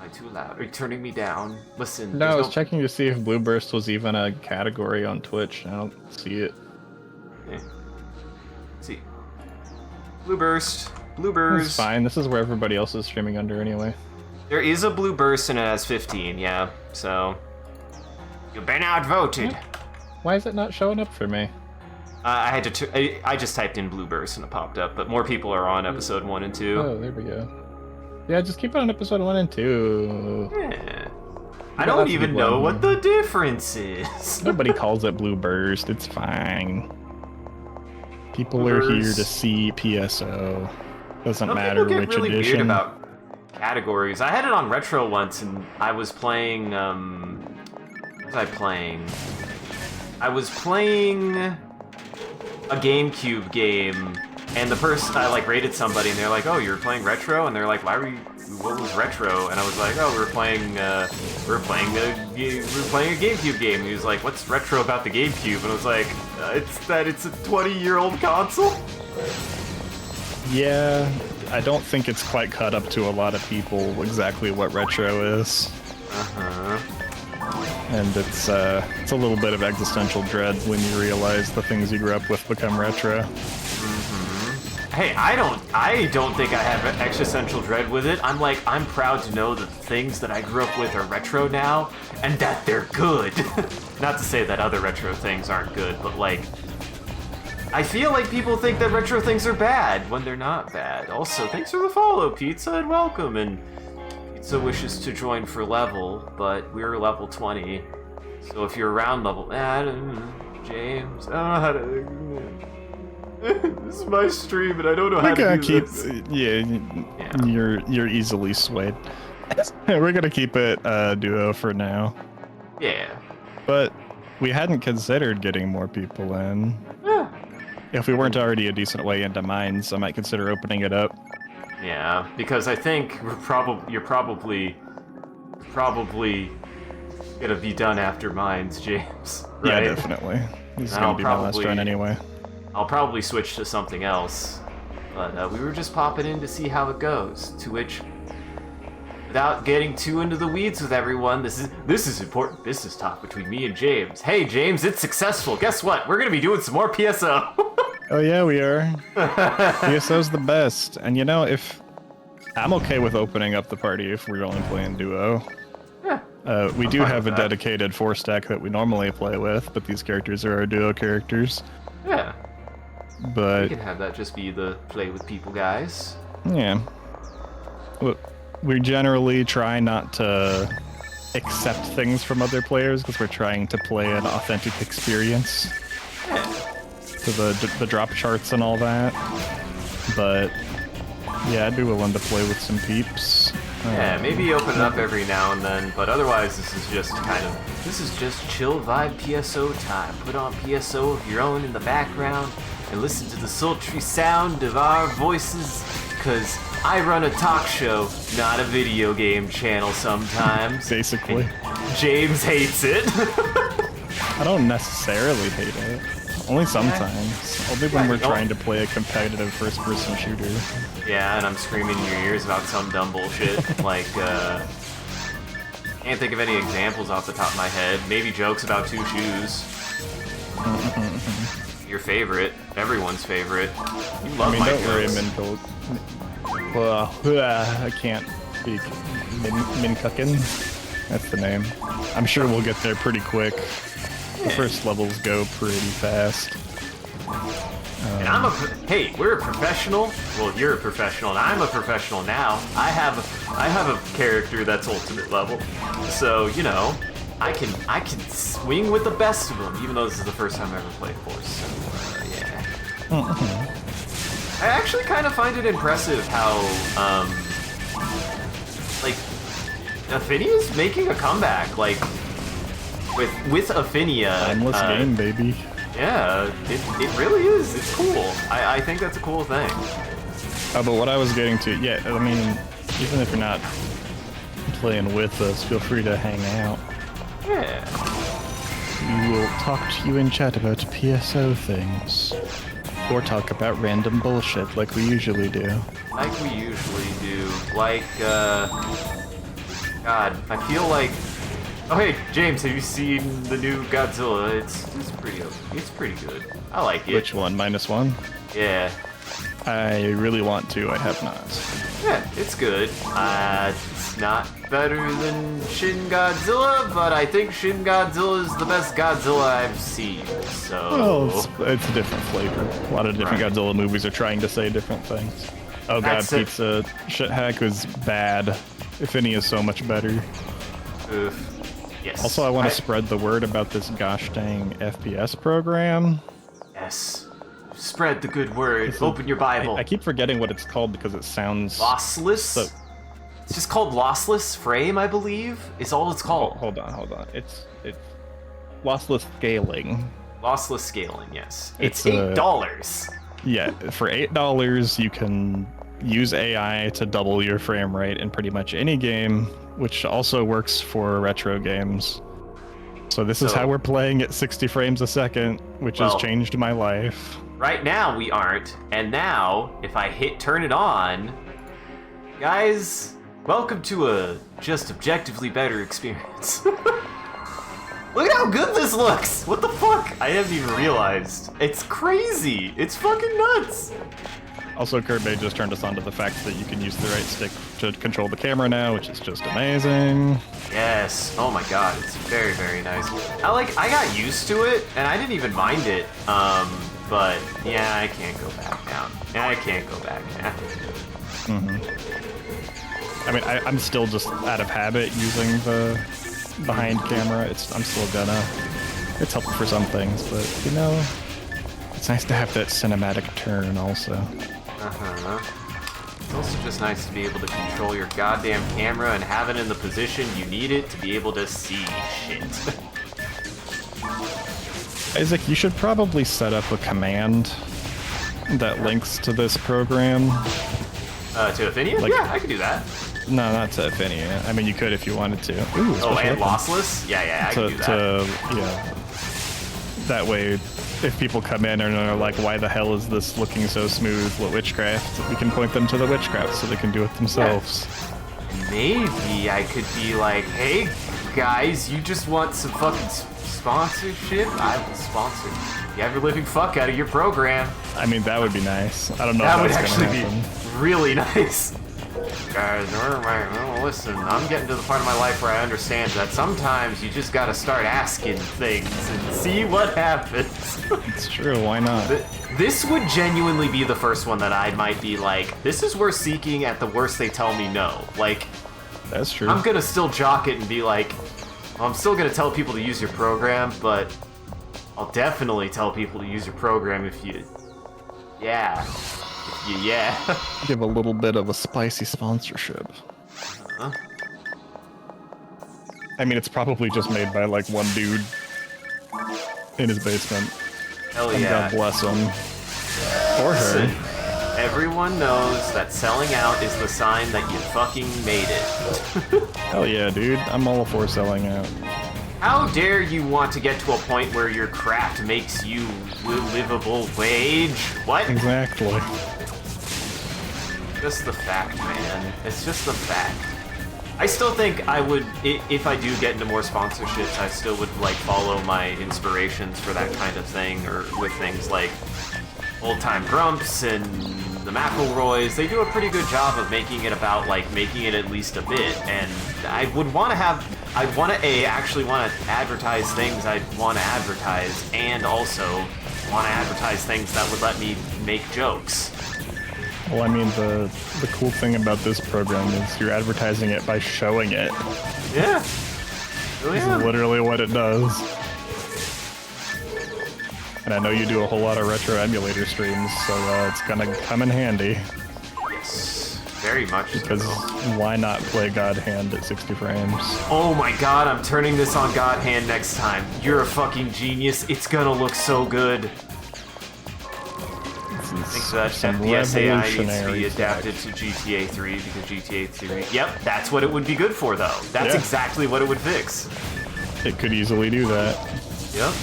I too loud? Are you turning me down? Listen. No, I was checking to see if Blue Burst was even a category on Twitch. I don't see it. Okay. See. Blue Burst. Blue Burst. It's fine. This is where everybody else is streaming under anyway. There is a Blue Burst and it has 15, yeah. So. You've been outvoted. Why is it not showing up for me? I had to. I just typed in Blue Burst and it popped up, but more people are on episode 1 and 2. Oh, there we go. Yeah, just keep it on episode 1 and 2. Yeah. I don't even know what the difference is. Nobody calls it Blue Burst. It's fine. People Blue are Burst. here to see PSO. Doesn't Some matter people get which really edition. weird about categories. I had it on Retro once, and I was playing. What was I playing? I was playing a GameCube game, and the person I rated somebody, and they're like, "Oh, you're playing Retro," and they're like, "Why were you? What was Retro?" And I was like, "Oh, we were playing a GameCube game." And he was like, "What's retro about the GameCube?" And I was like, "It's a 20-year-old console." Yeah, I don't think it's quite caught up to a lot of people exactly what retro is. And it's a little bit of existential dread when you realize the things you grew up with become retro. Hey, I don't think I have existential dread with it. I'm proud to know that the things that I grew up with are retro now, and that they're good. Not to say that other retro things aren't good, but I feel like people think that retro things are bad when they're not bad. Also, thanks for the follow, Pizza, and welcome. And Pizza wishes to join for level, but we're level 20. So if you're around level, I don't know, James, I don't know how to. This is my stream, and I don't know how to do this. Yeah, you're easily swayed. We're gonna keep it duo for now. Yeah. But we hadn't considered getting more people in. Yeah. If we weren't already a decent way into mines, I might consider opening it up. Yeah, because I think you're probably gonna be done after mines, James. Right? Yeah, definitely. This is gonna be my last run anyway. I'll probably switch to something else, but we were just popping in to see how it goes. To which, without getting too into the weeds with everyone, this is important business talk between me and James. Hey, James, it's successful. Guess what? We're gonna be doing some more PSO. Oh yeah, we are. PSO's the best, and you know, if I'm okay with opening up the party if we're only playing duo. Yeah. We do have a dedicated 4-stack that we normally play with, but these characters are our duo characters. Yeah. But we can have that just be the play with people, guys. Yeah. We generally try not to accept things from other players because we're trying to play an authentic experience. Yeah. To the drop charts and all that. But yeah, I'd be willing to play with some peeps. Yeah, maybe open it up every now and then, but otherwise this is just chill vibe PSO time. Put on PSO of your own in the background and listen to the sultry sound of our voices, cause I run a talk show, not a video game channel sometimes. Basically. And James hates it. I don't necessarily hate it. Only sometimes. Only when we're trying to play a competitive first-person shooter. Yeah, and I'm screaming in your ears about some dumb bullshit. Can't think of any examples off the top of my head. Maybe jokes about 2 shoes. Your favorite. Everyone's favorite. You love my jokes. Well, I can't speak. Minkucken? That's the name. I'm sure we'll get there pretty quick. The first levels go pretty fast. And hey, we're a professional. Well, you're a professional, and I'm a professional now. I have a character that's ultimate level, so you know, I can swing with the best of them, even though this is the first time I ever played Force. So yeah. I actually kind of find it impressive how Affinia's making a comeback, with Affinia. Timeless game, baby. Yeah, it really is. It's cool. I think that's a cool thing. Oh, but what I was getting to, yeah, I mean, even if you're not playing with us, feel free to hang out. Yeah. We will talk to you in chat about PSO things. Or talk about random bullshit like we usually do. Like we usually do. Like, God, I feel like... Oh, hey, James, have you seen the new Godzilla? It's pretty good. I like it. Which one? -1? Yeah. I really want to, I have not. Yeah, it's good. It's not better than Shin Godzilla, but I think Shin Godzilla is the best Godzilla I've seen, so... Well, it's a different flavor. A lot of different Godzilla movies are trying to say different things. Oh god, That's it. Pizza Shit Hack was bad. If any is so much better. Oof. Yes. Also, I want to spread the word about this gosh dang FPS program. Yes. Spread the good word. Open your Bible. I keep forgetting what it's called because it sounds... Lossless? It's just called Lossless Frame, I believe, is all it's called. Hold on. It's Lossless Scaling. Lossless Scaling, yes. It's $8. Yeah, for $8 you can use AI to double your frame rate in pretty much any game, which also works for retro games. So this is how we're playing at 60 frames a second, which has changed my life. Right now we aren't, and now, if I hit turn it on, guys, welcome to a just objectively better experience. Look at how good this looks! What the fuck? I haven't even realized. It's crazy! It's fucking nuts! Also, Kirby just turned us on to the fact that you can use the right stick to control the camera now, which is just amazing. Yes. Oh my god, it's very, very nice. I got used to it, and I didn't even mind it. But yeah, I can't go back now. I can't go back now. I mean, I'm still just out of habit using the behind camera. I'm still gonna. It's helpful for some things, but you know, it's nice to have that cinematic turn also. It's also just nice to be able to control your goddamn camera and have it in the position you need it to be able to see shit. Isaac, you should probably set up a command that links to this program. To Affinia? Yeah, I could do that. No, not to Affinia. I mean, you could if you wanted to. Ooh, oh, and Lossless? Yeah, I can do that. Yeah. That way, if people come in and are like, why the hell is this looking so smooth? What witchcraft? We can point them to the witchcraft so they can do it themselves. Yeah. Maybe I could be like, hey, guys, you just want some fucking sponsorship? I will sponsor the ever-living fuck out of your program. I mean, that would be nice. I don't know that if would that's actually gonna happen. be really nice. Guys, listen, I'm getting to the part of my life where I understand that sometimes you just gotta start asking things and see what happens. It's true, why not? This would genuinely be the first one that I might be like, this is worth seeking, at the worst they tell me no. Like, that's true. I'm gonna still jock it and be like, well, I'm still gonna tell people to use your program, but I'll definitely tell people to use your program if you... Yeah. Give a little bit of a spicy sponsorship. I mean, it's probably just made by like one dude in his basement. Hell and yeah. God bless him. Or her. Everyone knows that selling out is the sign that you fucking made it. Hell yeah, dude. I'm all for selling out. How dare you want to get to a point where your craft makes you livable wage? What? Exactly. Just the fact, man. It's just the fact. I still think I would, if I do get into more sponsorships, I still would like follow my inspirations for that kind of thing, or with things like Old Time Grumps and the McElroys. They do a pretty good job of making it about like making it at least a bit, and I would want to have, I'd want to actually want to advertise things I'd want to advertise, and also want to advertise things that would let me make jokes. Well, I mean, the cool thing about this program is you're advertising it by showing it. Yeah. Oh, yeah. It's literally what it does. And I know you do a whole lot of retro emulator streams, so it's gonna come in handy. Yes, very much because so. Why not play God Hand at 60 frames? Oh my god, I'm turning this on God Hand next time. You're a fucking genius. It's gonna look so good. I think that FPSAI needs to be adapted to GTA 3 because GTA 3... Yep, that's what it would be good for, though. That's exactly what it would fix. It could easily do that. Yep.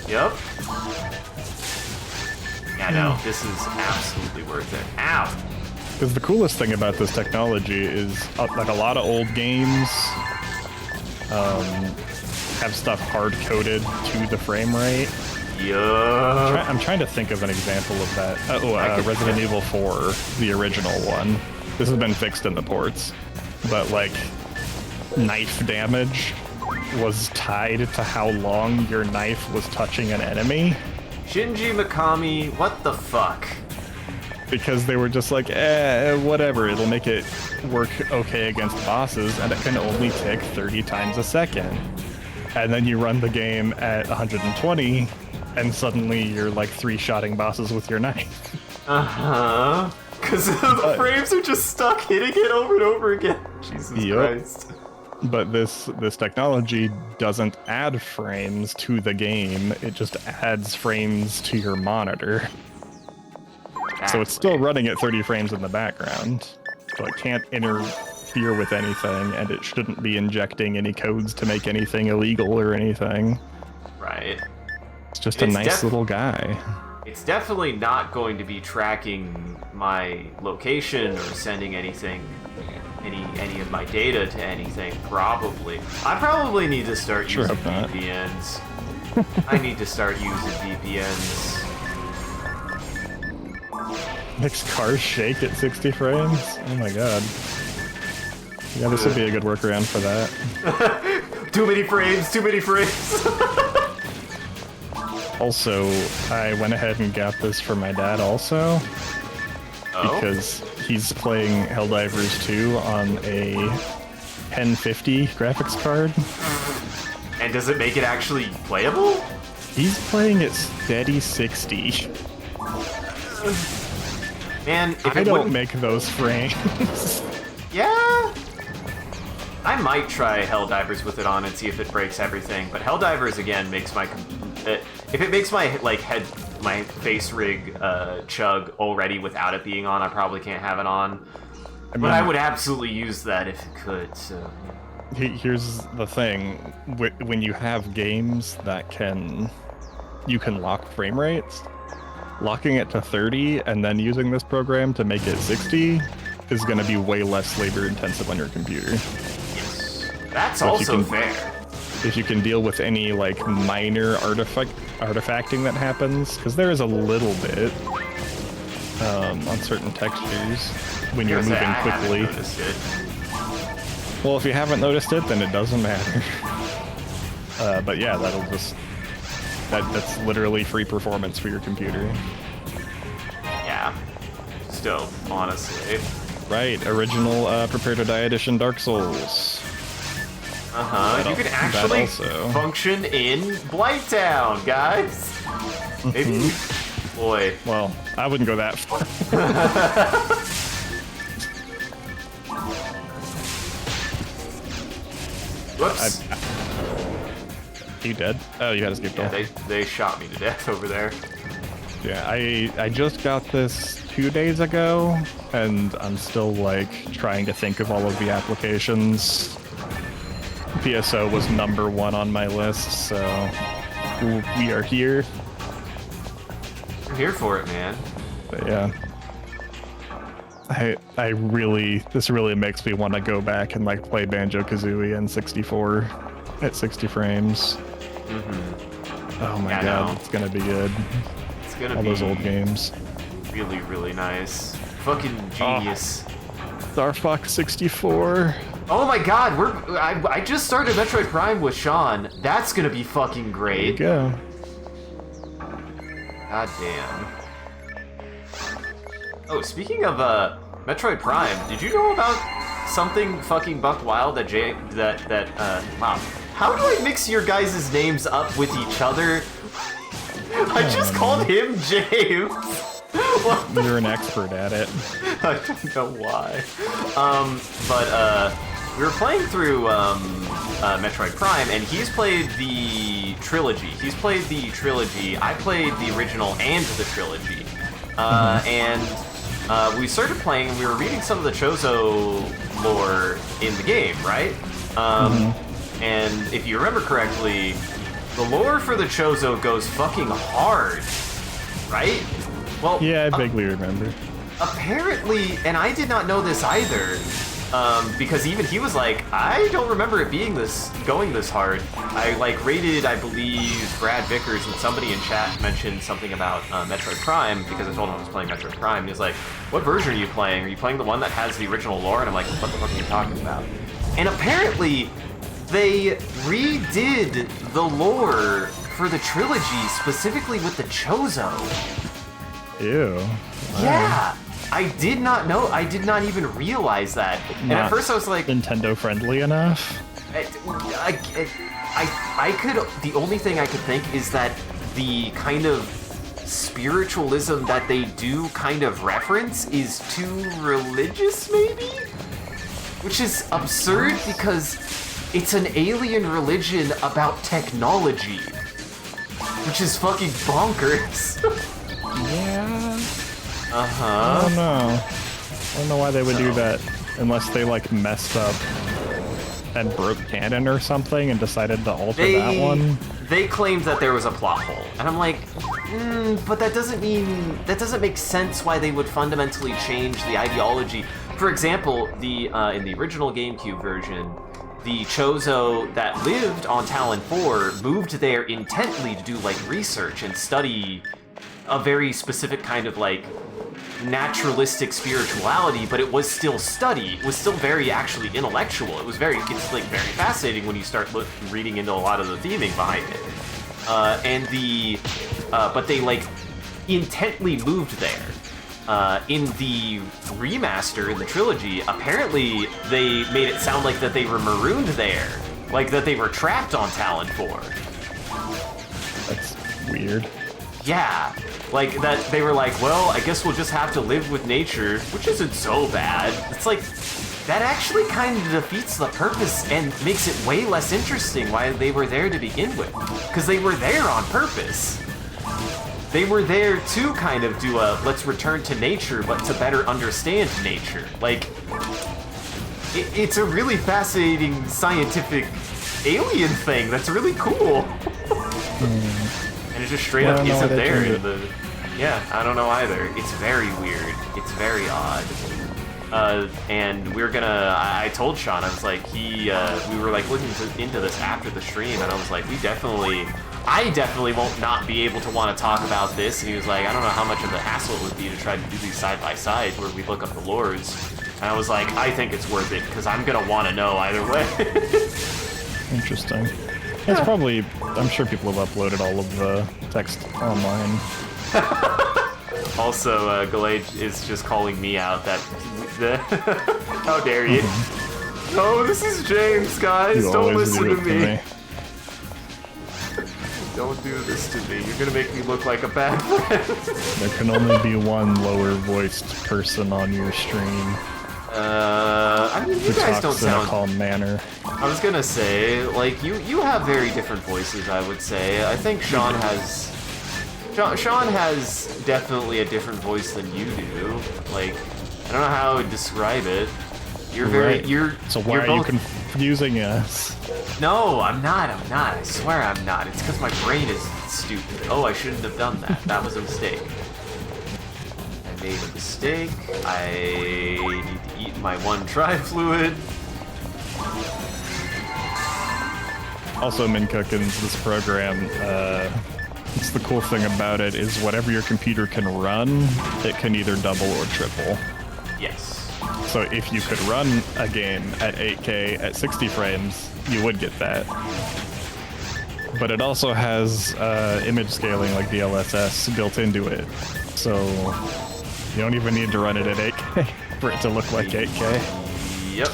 Yep. Yeah, no, this is absolutely worth it. Ow! Because the coolest thing about this technology is, like, a lot of old games have stuff hard-coded to the frame rate. Yeah. I'm trying to think of an example of that. Resident Evil 4, the original one. This has been fixed in the ports. But, like, knife damage was tied to how long your knife was touching an enemy. Shinji Mikami, what the fuck? Because they were just like, whatever, it'll make it work okay against bosses, and it can only tick 30 times a second. And then you run the game at 120, and suddenly you're like 3-shotting bosses with your knife. Uh-huh. Because the frames are just stuck hitting it over and over again. Jesus Christ. But this technology doesn't add frames to the game, it just adds frames to your monitor. So it's still running at 30 frames in the background, so it can't interfere with anything, and it shouldn't be injecting any codes to make anything illegal or anything. Right. It's just a nice little guy. It's definitely not going to be tracking my location or sending anything, any of my data to anything, probably. I probably need to start using VPNs. I need to start using VPNs. Makes cars shake at 60 frames? Oh my god. Yeah, this would be a good workaround for that. Too many frames, too many frames! Also, I went ahead and got this for my dad also. Because he's playing Helldivers 2 on a 1050 graphics card. And does it make it actually playable? He's playing at steady 60. Man, if I don't make those frames. Yeah? I might try Helldivers with it on and see if it breaks everything, but Helldivers again makes my... if it makes my my face rig chug already without it being on, I probably can't have it on. But I would absolutely use that if it could, so... Here's the thing. When you have games that you can lock frame rates, locking it to 30 and then using this program to make it 60 is going to be way less labor intensive on your computer. Yes. That's also fair. If you can deal with any like minor artifacting that happens, because there is a little bit on certain textures when you're moving quickly. Well, if you haven't noticed it, then it doesn't matter. But yeah, that's literally free performance for your computer. Yeah. Still, honestly. Right, original Prepare to Die edition Dark Souls. Uh-huh, you can actually function in Blighttown, guys! Maybe... Boy. Well, I wouldn't go that far. Whoops. You dead? Oh, you got to skip. Yeah, they shot me to death over there. Yeah, I just got this 2 days ago, and I'm still, like, trying to think of all of the applications. PSO was #1 on my list, so we are here. I'm here for it, man. But yeah. This really makes me want to go back and, like, play Banjo-Kazooie in 64 at 60 frames. Mm-hmm. Oh my god, it's gonna be good. It's gonna be all those old games. Really, really nice. Fucking genius. Star Fox 64. Oh my god, I just started Metroid Prime with Sean. That's gonna be fucking great. There you go. God damn. Oh, speaking of Metroid Prime, did you know about something fucking buck wild that wow. How do I mix your guys' names up with each other? I just called him James. You're an expert at it. I don't know why. But we were playing through Metroid Prime, and he's played the trilogy. I played the original and the trilogy. and we started playing, and we were reading some of the Chozo lore in the game, right? And if you remember correctly, the lore for the Chozo goes fucking hard, right? Well, yeah, I vaguely remember. Apparently, and I did not know this either, because even he was like, I don't remember it going this hard. I rated, I believe, Brad Vickers, and somebody in chat mentioned something about Metroid Prime, because I told him I was playing Metroid Prime, and he was like, what version are you playing? Are you playing the one that has the original lore? And I'm like, what the fuck are you talking about? And apparently, they redid the lore for the trilogy, specifically with the Chozo. Ew. Yeah, I did not know. I did not even realize that. And at first I was like, Nintendo friendly enough. I could. The only thing I could think is that the kind of spiritualism that they do kind of reference is too religious, maybe? Which is absurd because it's an alien religion about technology, which is fucking bonkers. Yeah. Uh-huh. I don't know. I don't know why they would do that unless they messed up and broke canon or something and decided to alter that one. They claimed that there was a plot hole, and I'm like, but that doesn't make sense why they would fundamentally change the ideology. For example, in the original GameCube version, the Chozo that lived on Talon 4 moved there intently to do research and study a very specific kind of naturalistic spirituality, but it was still study. It was still very actually intellectual. It's very fascinating when you start reading into a lot of the theming behind it. But they intently moved there. In the remaster in the trilogy, apparently they made it sound like that they were marooned there, that they were trapped on Talon 4. That's weird. Yeah, that they were well, I guess we'll just have to live with nature, which isn't so bad. It's that actually kind of defeats the purpose and makes it way less interesting why they were there to begin with. Because they were there on purpose. They were there to kind of do let's return to nature, but to better understand nature. It's a really fascinating scientific alien thing that's really cool. And it just straight up isn't there in the... Yeah, I don't know either. It's very weird. It's very odd. And we're gonna... I told Sean, I was like, we were looking into this after the stream, and I was like, I definitely won't not be able to want to talk about this. And he was like, I don't know how much of a hassle it would be to try to do these side by side where we look up the lores. And I was like, I think it's worth it, because I'm gonna want to know either way. Interesting. It's probably, I'm sure people have uploaded all of the text online. Also, Galage is just calling me out that... How dare you? Oh, this is James, guys. Don't listen to me. Don't do this to me. You're gonna make me look like a bad friend. There can only be one lower-voiced person on your stream. I mean, you guys don't sound... in a calm manner. I was gonna say, you have very different voices, I would say. I think Sean has... Sean has definitely a different voice than you do. I don't know how I would describe it. You're very... Right. So why are you confusing us? No, I'm not. I swear I'm not. It's because my brain is stupid. Oh, I shouldn't have done that. That was a mistake. I made a mistake. I need to eat my one tri-fluid. Also, Mincookins, this program, it's the cool thing about it is whatever your computer can run, it can either double or triple. Yes. So if you could run a game at 8K at 60 frames, you would get that. But it also has image scaling like DLSS built into it. So you don't even need to run it at 8K for it to look like 8K. Yep.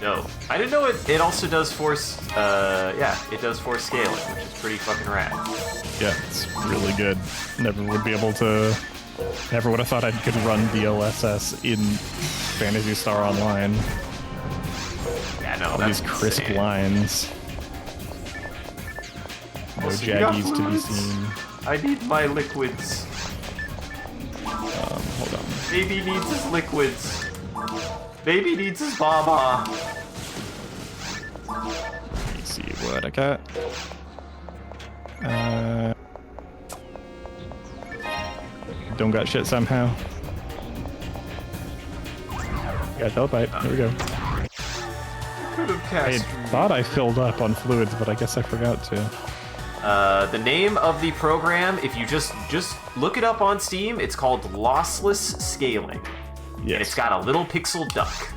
No. I didn't know it also does force, it does force scaling, which is pretty fucking rad. Yeah, it's really good. Never would have thought I could run DLSS in Phantasy Star Online. Yeah, no, all that's these crisp insane. lines. No Also, jaggies to be seen. I need my liquids. Hold on. Baby needs his liquids. Baby needs his mama. Let me see what I got. Don't got shit somehow. Got telepipe. Here we go. Could have I cast. thought I filled up on fluids, but I guess I forgot to. The name of the program, if you just look it up on Steam, it's called Lossless Scaling. Yes. And it's got a little pixel duck.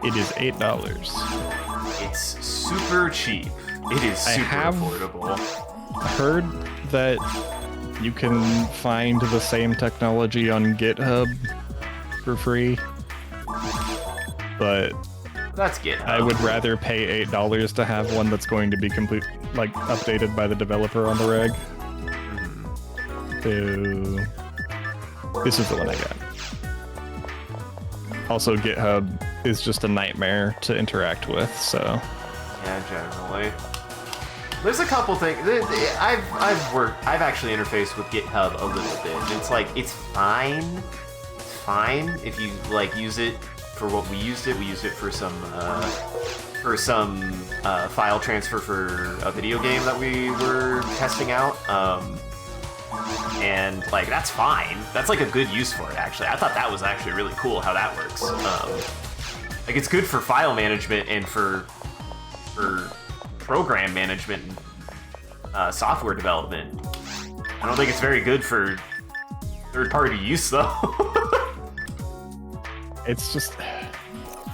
It is $8. It's super cheap. It is super affordable. Heard that you can find the same technology on GitHub for free, but That's GitHub. I would rather pay $8 to have one that's going to be updated by the developer on the reg. So this is the one I got. Also, GitHub is just a nightmare to interact with, so. Yeah, generally. There's a couple things. I've actually interfaced with GitHub a little bit. It's like, it's fine. It's fine if you like use it for what we used it. We used it for some file transfer for a video game that we were testing out. And like that's fine. That's like a good use for it. Actually, I thought that was actually really cool how that works. Like it's good for file management and for program management and software development. I don't think it's very good for third-party use, though. It's just...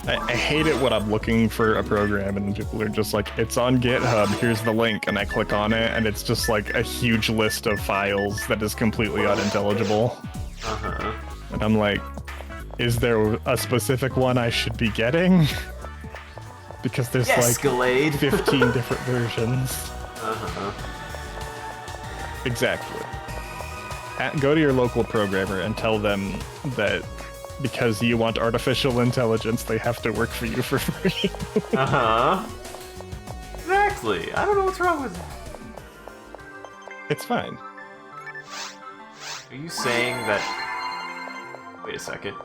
I hate it when I'm looking for a program and people are just like, it's on GitHub, here's the link, and I click on it, and it's just like a huge list of files that is completely unintelligible. Uh-huh. And I'm like, is there a specific one I should be getting? Because there's Escalade. like 15 different versions. Uh-huh. Exactly. Go to your local programmer and tell them that because you want artificial intelligence, they have to work for you for free. Uh-huh. Exactly. I don't know what's wrong with that. It's fine. Are you saying that... Wait a second.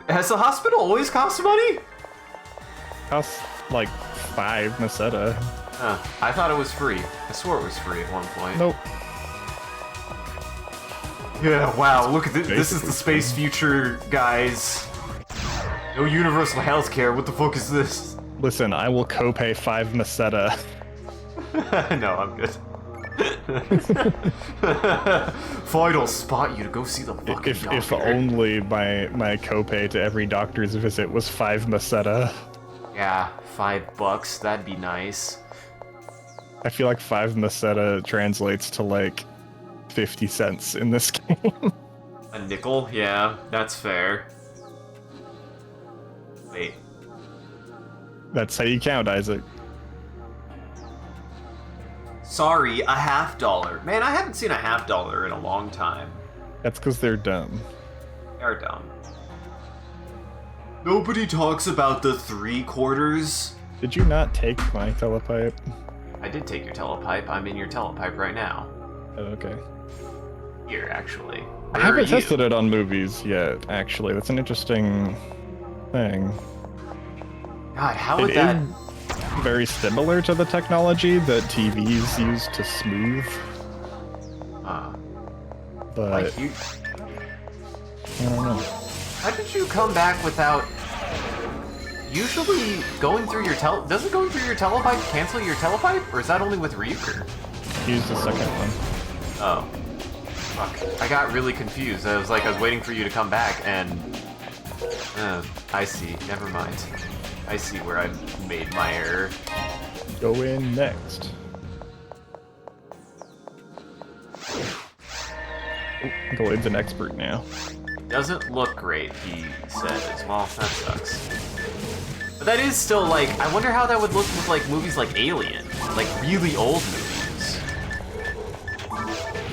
Has the hospital always cost money? Costs like 5 Meseta. I thought it was free. I swore it was free at one point. Nope. Yeah, wow, look at this. This is the space future, guys. No universal healthcare. What the fuck is this? Listen, I will copay 5 Meseta. No, I'm good. Fine, I'll spot you to go see the fucking doctor. If only my copay to every doctor's visit was 5 Meseta. Yeah, $5. That'd be nice. I feel like 5 Meseta translates to like 50 cents in this game. A nickel? Yeah, that's fair. Wait. That's how you count, Isaac. Sorry, a $50. Man, I haven't seen a $50 in a long time. That's because they're dumb. They're dumb. Nobody talks about the 3/4. Did you not take my telepipe? I did take your telepipe. I'm in your telepipe right now. Oh, okay. Here, actually. I haven't tested it on movies yet, actually. That's an interesting thing. God, how would that... is very similar to the technology that TVs use to smooth. But Like you... I don't know. How did you come back without... Usually going through your doesn't going through your telepipe cancel your telepipe? Or is that only with Ryuker? Use the second one. Oh. Fuck. I got really confused. I was waiting for you to come back and... I see. Never mind. I see where I made my error. Go in next. Galoid's an expert now. Doesn't look great, he says. Well, that sucks. But that is still, like, I wonder how that would look with, like, movies like Alien. Like, really old movies.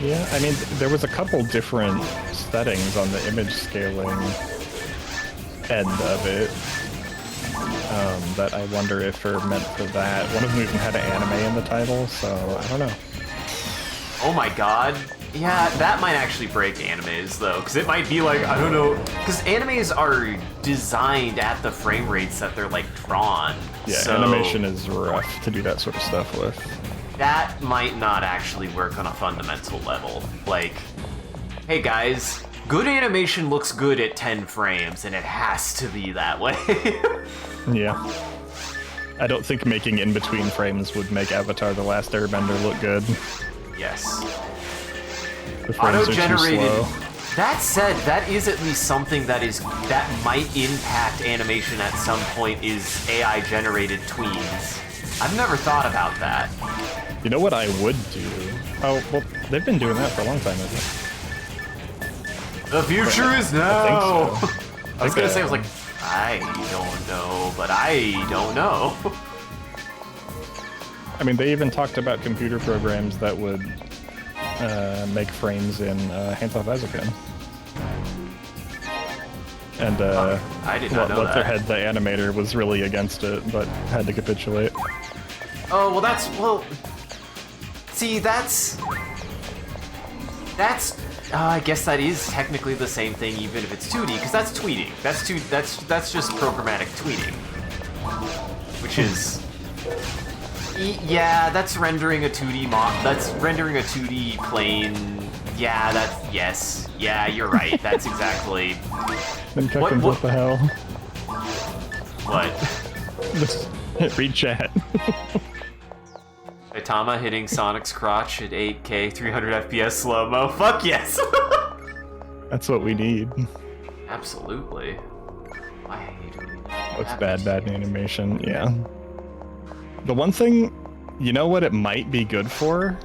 Yeah, I mean, there was a couple different settings on the image scaling end of it. that I wonder if are meant for that. One of them even had an anime in the title, so I don't know. Oh my god. Yeah, that might actually break animes, though, because it might be like, I don't know, because animes are designed at the frame rates that they're, like, drawn. Yeah, so animation is rough to do that sort of stuff with. that might not actually work on a fundamental level. Like, hey guys, good animation looks good at 10 frames, and it has to be that way. Yeah. I don't think making in-between frames would make Avatar The Last Airbender look good. Yes. The frames are too Auto-generated. slow. That said, that is at least something that might impact animation at some point is AI-generated tweens. I've never thought about that. You know what I would do? Oh, well, they've been doing that for a long time, isn't it? The future is now! I think so. I was gonna say, I was like, I don't know, but I don't know. I mean, they even talked about computer programs that would make frames in Hands-Off Eizouken. And I did not know that. Leatherhead, the animator, was really against it, but had to capitulate. Oh, well, see, that's, I guess that is technically the same thing, even if it's 2D, because that's tweeting. That's just programmatic tweeting, which is, yeah, that's rendering a 2D that's rendering a 2D plane. Yeah, yes, yeah, you're right. That's exactly. What the hell? What? Just read chat. Saitama hitting Sonic's crotch at 8K, 300 FPS slow-mo. Fuck yes! That's what we need. Absolutely. I hate it. Looks bad animation, yeah. The one thing, you know what it might be good for?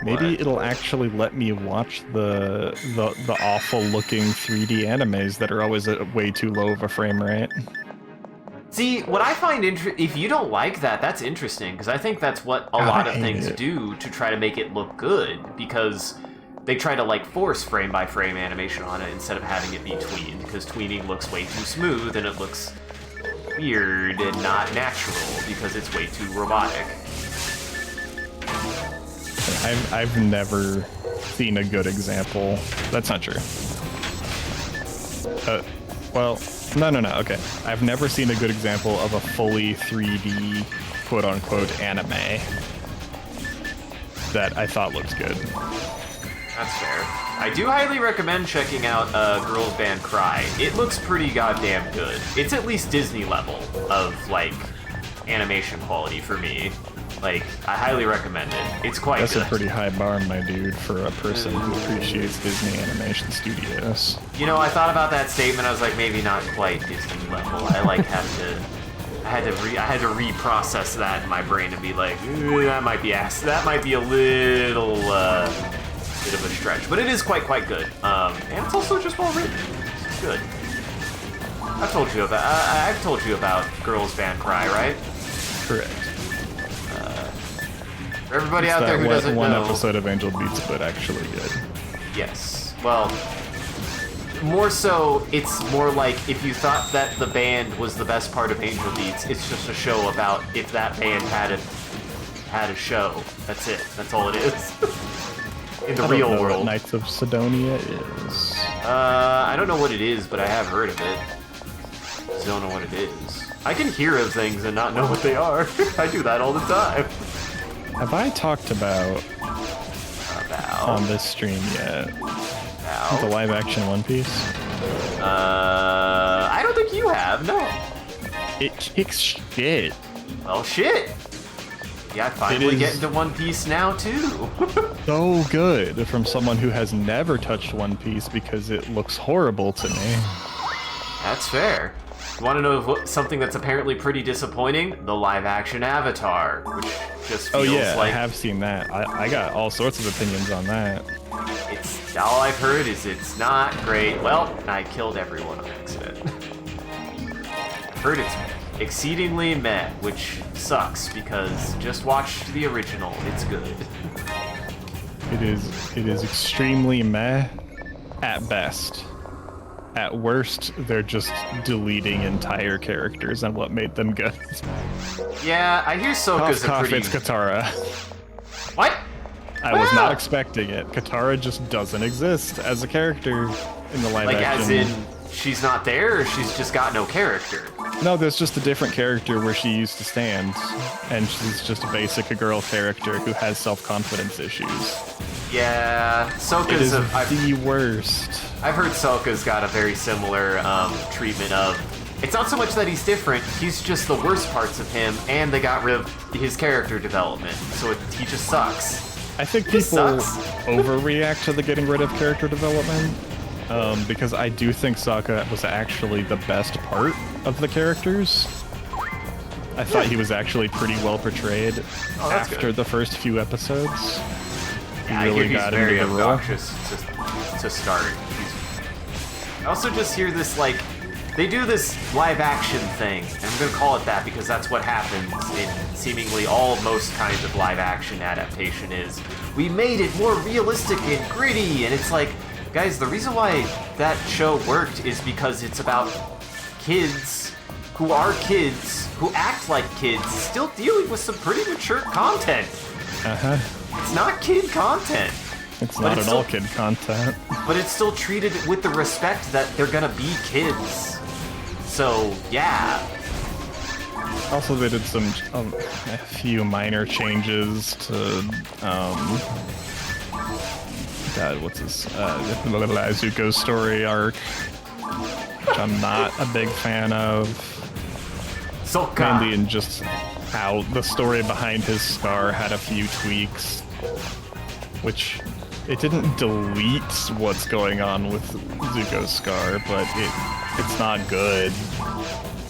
Maybe What? it'll actually let me watch the awful looking 3D animes that are always at way too low of a frame rate. See, what I find if you don't like that, that's interesting, because I think that's what a lot of hate things it. do to try to make it look good, because they try to, like, force frame-by-frame animation on it instead of having it be tweened, because tweening looks way too smooth, and it looks weird and not natural, because it's way too robotic. I've never seen a good example. That's not true. Well, no, okay. I've never seen a good example of a fully 3D, quote-unquote, anime that I thought looked good. That's fair. I do highly recommend checking out Girls Band Cry. It looks pretty goddamn good. It's at least Disney level of, like, animation quality for me. Like, I highly recommend it. It's quite That's good. a pretty high bar, my dude, for a person who appreciates Disney Animation Studios. You know, I thought about that statement. I was like, maybe not quite Disney level. I like had to reprocess that in my brain and be like, that might be a little bit of a stretch, but it is quite good. And it's also just well written. It's good. I've told you about Girls Band Cry, right? Correct. For everybody It's out there that who doesn't one know, episode of Angel Beats, but actually good. yes. Well, more so, it's more like if you thought that the band was the best part of Angel Beats, it's just a show about if that band had a show. That's it. That's all it is. In the real world. What Knights of Sidonia is. I don't know what it is, but I have heard of it. Just don't know what it is. I can hear of things and not know what they are. I do that all the time. Have I talked about on this stream yet the live action One Piece? I don't think you have, no. It kicks shit. Well, shit. Yeah, I finally get into One Piece now, too. So good from someone who has never touched One Piece because it looks horrible to me. That's fair. You want to know something that's apparently pretty disappointing? The live-action Avatar, which just feels I like... have seen that. I got all sorts of opinions on that. It's all I've heard is it's not great. Well, I killed everyone on accident. I've heard it's exceedingly meh, which sucks because just watch the original. It's good. It is extremely meh at best. at worst, they're just deleting entire characters and what made them good. Yeah, I hear Soka's a pretty... It's Katara. What? I was not expecting it. Katara just doesn't exist as a character in the live like, action. as in, she's not there, or she's just got no character? No, there's just a different character where she used to stand, and she's just a basic girl character who has self-confidence issues. Yeah, Soka's the worst. I've heard Soka's got a very similar treatment of... It's not so much that he's different, he's just the worst parts of him, and they got rid of his character development, so he just sucks. I think people overreact to the getting rid of character development, because I do think Sokka was actually the best part of the characters. I thought he was actually pretty well portrayed after the first few episodes. Yeah, he really I hear got he's very into the role. obnoxious to start. I also just hear this, like, they do this live action thing, and I'm gonna call it that because that's what happens in seemingly most kinds of live action adaptation is, we made it more realistic and gritty, and it's like, guys, the reason why that show worked is because it's about kids who act like kids, still dealing with some pretty mature content. It's not kid content. It's not at all kid content. But it's still treated with the respect that they're gonna be kids. So, yeah. Also, they did a few minor changes to, what's his, Zuko's story arc, which I'm not a big fan of. Sokka! Mainly in just how the story behind his scar had a few tweaks, which it didn't delete what's going on with Zuko's scar, but it's not good.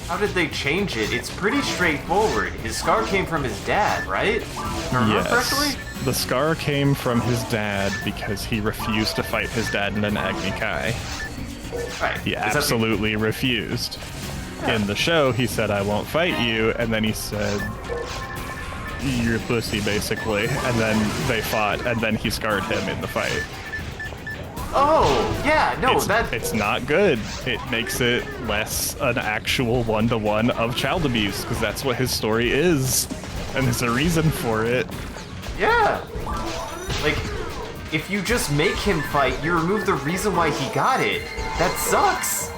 How did they change it? It's pretty straightforward. His scar came from his dad, right? Remember correctly? The scar came from his dad because he refused to fight his dad in an Agni Kai. Right. He absolutely refused. Yeah. In the show, he said, I won't fight you, and then he said, you're a pussy, basically. And then they fought, and then he scarred him in the fight. Oh, yeah, no, it's not good. It makes it less an actual one-to-one of child abuse, because that's what his story is. And there's a reason for it. Yeah. Like, if you just make him fight, you remove the reason why he got it. That sucks.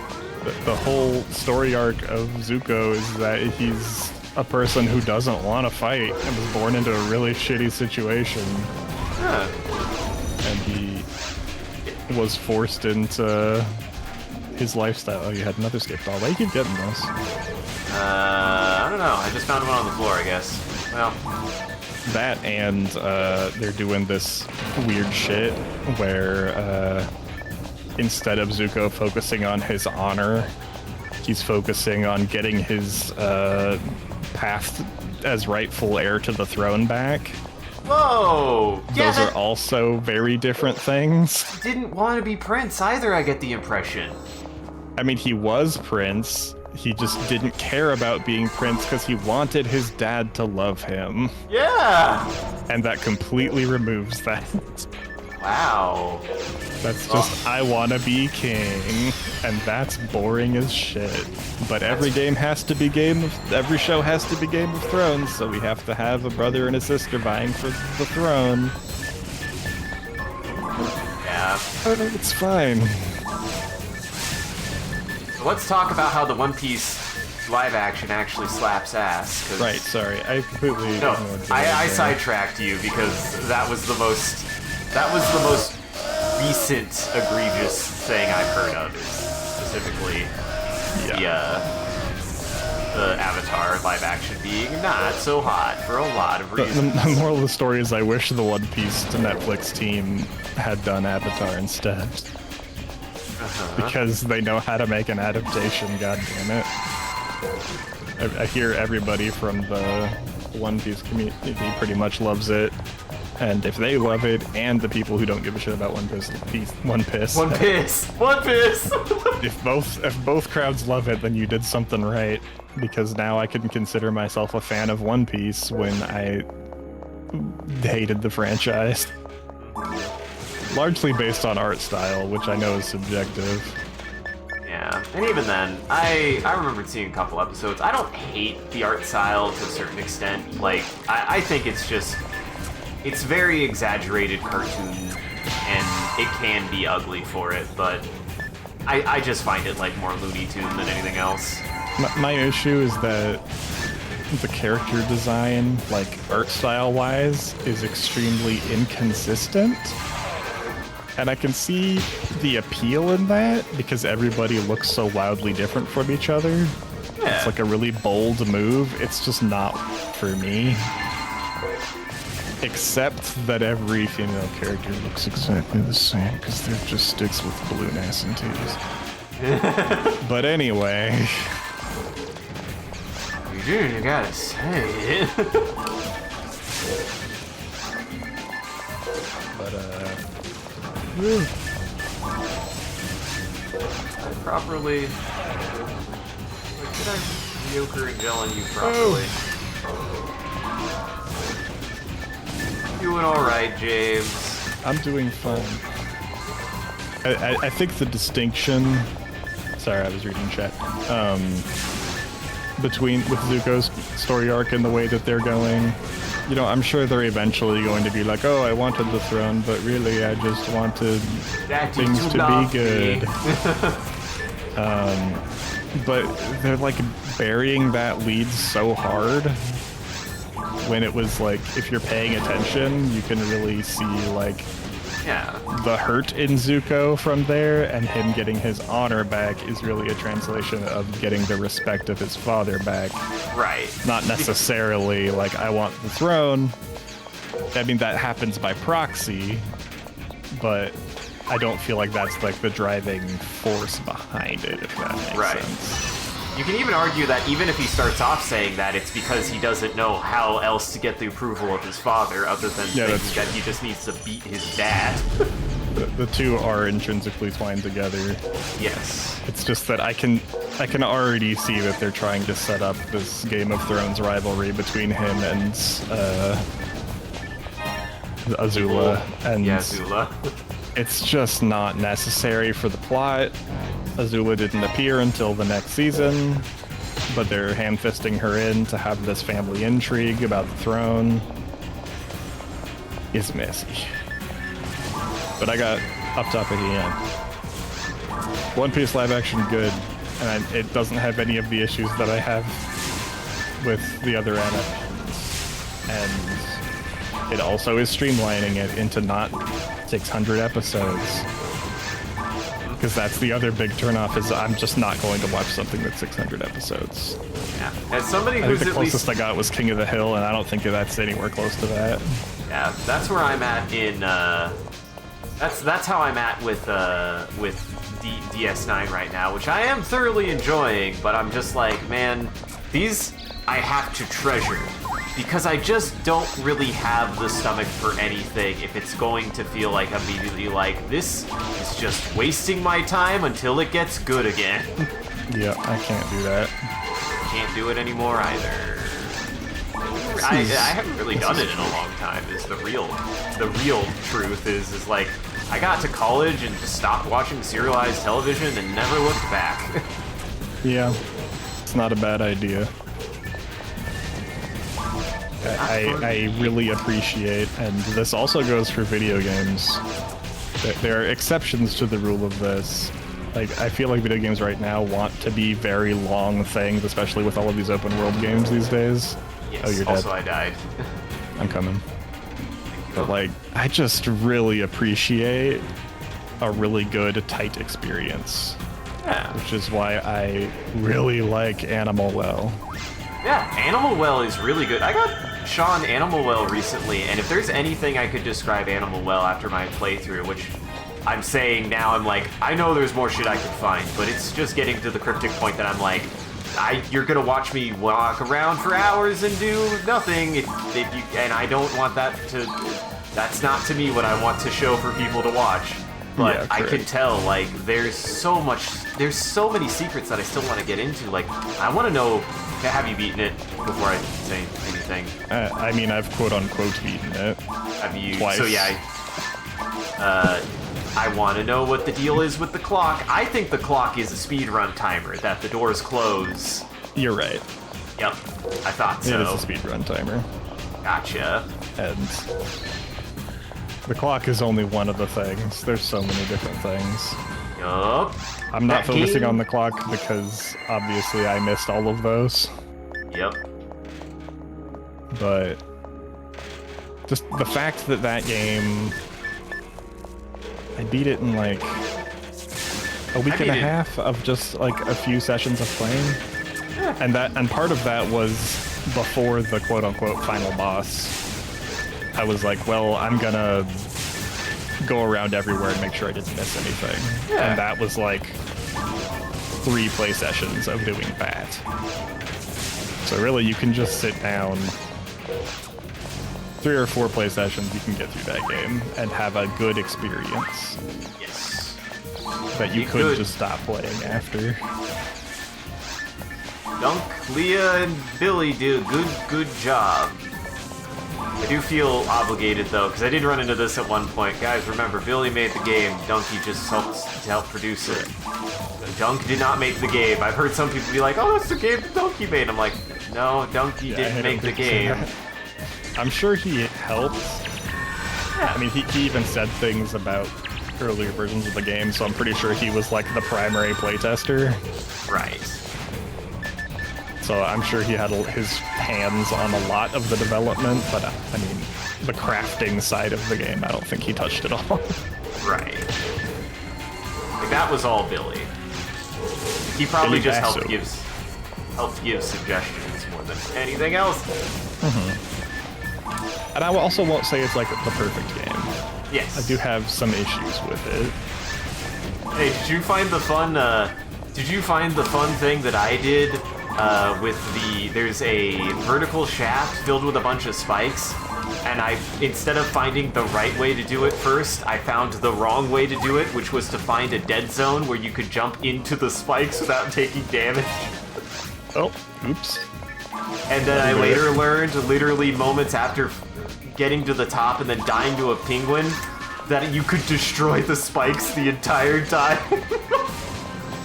The whole story arc of Zuko is that he's a person who doesn't want to fight and was born into a really shitty situation. Yeah. And he was forced into his lifestyle. Oh, you had another skip ball. Why do you keep getting those? I don't know. I just found one on the floor, I guess. Well. That and they're doing this weird shit where instead of Zuko focusing on his honor, he's focusing on getting his path as rightful heir to the throne back. Whoa! Those are also very different things. He didn't want to be Prince either, I get the impression. I mean, he was Prince. He just didn't care about being Prince because he wanted his dad to love him. Yeah! And that completely removes that. Wow. That's just, I want to be king, and that's boring as shit. But every show has to be Game of Thrones, so we have to have a brother and a sister vying for the throne. Yeah. It's fine. So let's talk about how the One Piece live action actually slaps ass. Right, sorry, I completely... No, I sidetracked you because that was the most recent egregious thing I've heard of, is specifically the Avatar live action being not so hot for a lot of reasons. The moral of the story is I wish the One Piece to Netflix team had done Avatar instead. Because they know how to make an adaptation, goddammit. I hear everybody from the One Piece community pretty much loves it. And if they love it, and the people who don't give a shit about One Piece. If both crowds love it, then you did something right. Because now I can consider myself a fan of One Piece when I hated the franchise. Largely based on art style, which I know is subjective. Yeah, and even then, I remembered seeing a couple episodes. I don't hate the art style to a certain extent. Like, I think it's just, it's very exaggerated cartoon, and it can be ugly for it, but I just find it, like, more Looney Tune than anything else. My issue is that the character design, like, art style-wise, is extremely inconsistent. And I can see the appeal in that because everybody looks so wildly different from each other. Yeah. It's like a really bold move. It's just not for me. Except that every female character looks exactly the same because they're just sticks with balloon ass and titties. But anyway. You gotta say it. But, I properly... Like, did I mediocre and gel on you properly? Doing alright, James. I'm doing fine. I think the distinction... Sorry, I was reading chat. With Zuko's story arc and the way that they're going, you know, I'm sure they're eventually going to be like, oh, I wanted the throne, but really I just wanted things to be good. But they're like burying that lead so hard when it was like, if you're paying attention, you can really see like the hurt in Zuko from there, and him getting his honor back is really a translation of getting the respect of his father back. Right. Not necessarily like, I want the throne. I mean, that happens by proxy, but I don't feel like that's like the driving force behind it, if that makes sense. You can even argue that even if he starts off saying that, it's because he doesn't know how else to get the approval of his father other than thinking that he just needs to beat his dad. The two are intrinsically twined together. Yes. It's just that I can already see that they're trying to set up this Game of Thrones rivalry between him and Azula. And yeah, Azula. It's just not necessary for the plot. Azula didn't appear until the next season, but they're hand-fisting her in to have this family intrigue about the throne. It's messy. But I got off topic again. One Piece live action good, and it doesn't have any of the issues that I have with the other adaptations. And it also is streamlining it into not 600 episodes. Because that's the other big turnoff, is I'm just not going to watch something that's 600 episodes. Yeah. As somebody I who's think the at closest least... I got was King of the Hill, and I don't think that's anywhere close to that. Yeah, that's where I'm at in, that's how I'm at with DS9 right now, which I am thoroughly enjoying, but I'm just like, man, these I have to treasure. Because I just don't really have the stomach for anything if it's going to feel like immediately like, this is just wasting my time until it gets good again. Yeah, I can't do that. Can't do it anymore either. I haven't really done it in a long time, is the real truth is like, I got to college and just stopped watching serialized television and never looked back. Yeah, it's not a bad idea. I really appreciate, and this also goes for video games, that there are exceptions to the rule of this. Like, I feel like video games right now want to be very long things, especially with all of these open world games these days. Yes, oh, you're also dead. I died. I'm coming. But like, I just really appreciate a really good, tight experience. Yeah. Which is why I really like Animal Well. Yeah, Animal Well is really good. I got Sean Animal Well recently, and if there's anything I could describe Animal Well after my playthrough, which I'm saying now, I'm like, I know there's more shit I could find, but it's just getting to the cryptic point that I'm like, you're gonna watch me walk around for hours and do nothing, and I don't want that to, that's not to me what I want to show for people to watch. But yeah, I can tell, like, there's so many secrets that I still want to get into. Like, I want to know, have you beaten it before I say anything? I mean, I've quote-unquote beaten it. Have you? Twice. So yeah, I want to know what the deal is with the clock. I think the clock is a speedrun timer, that the doors close. You're right. Yep, I thought so. It is a speedrun timer. Gotcha. And the clock is only one of the things. There's so many different things. Yup. I'm not That focusing game- on the clock because obviously I missed all of those. Yep. But just the fact that that game, I beat it in like a week and a half of just like a few sessions of playing. Yeah. And part of that was before the quote-unquote final boss. I was like, well, I'm gonna go around everywhere and make sure I didn't miss anything. Yeah. And that was like 3 play sessions of doing that. So really, you can just sit down 3 or 4 play sessions, you can get through that game and have a good experience Yes. that you You could could. just stop playing after. Dunk, Leah, and Billy do a good job. I do feel obligated though, because I did run into this at one point. Guys, remember, Billy made the game. Donkey just helped produce it. Dunk did not make the game. I've heard some people be like, "Oh, that's the game that Donkey made." I'm like, no, Donkey Yeah, didn't I make don't the think so. game. I'm sure he helped. Yeah. I mean, he even said things about earlier versions of the game, so I'm pretty sure he was like the primary playtester. Right. So I'm sure he had his hands on a lot of the development, but I mean, the crafting side of the game, I don't think he touched it all. Right. Like, that was all Billy. He probably Billy just Basso. helped give suggestions more than anything else. And I also won't say it's like the perfect game. Yes. I do have some issues with it. Hey, did you find the fun? Did you find the fun thing that I did? With there's a vertical shaft filled with a bunch of spikes, and instead of finding the right way to do it first, I found the wrong way to do it, which was to find a dead zone where you could jump into the spikes without taking damage. Oh, oops. And then I later learned, literally moments after getting to the top and then dying to a penguin, that you could destroy the spikes the entire time.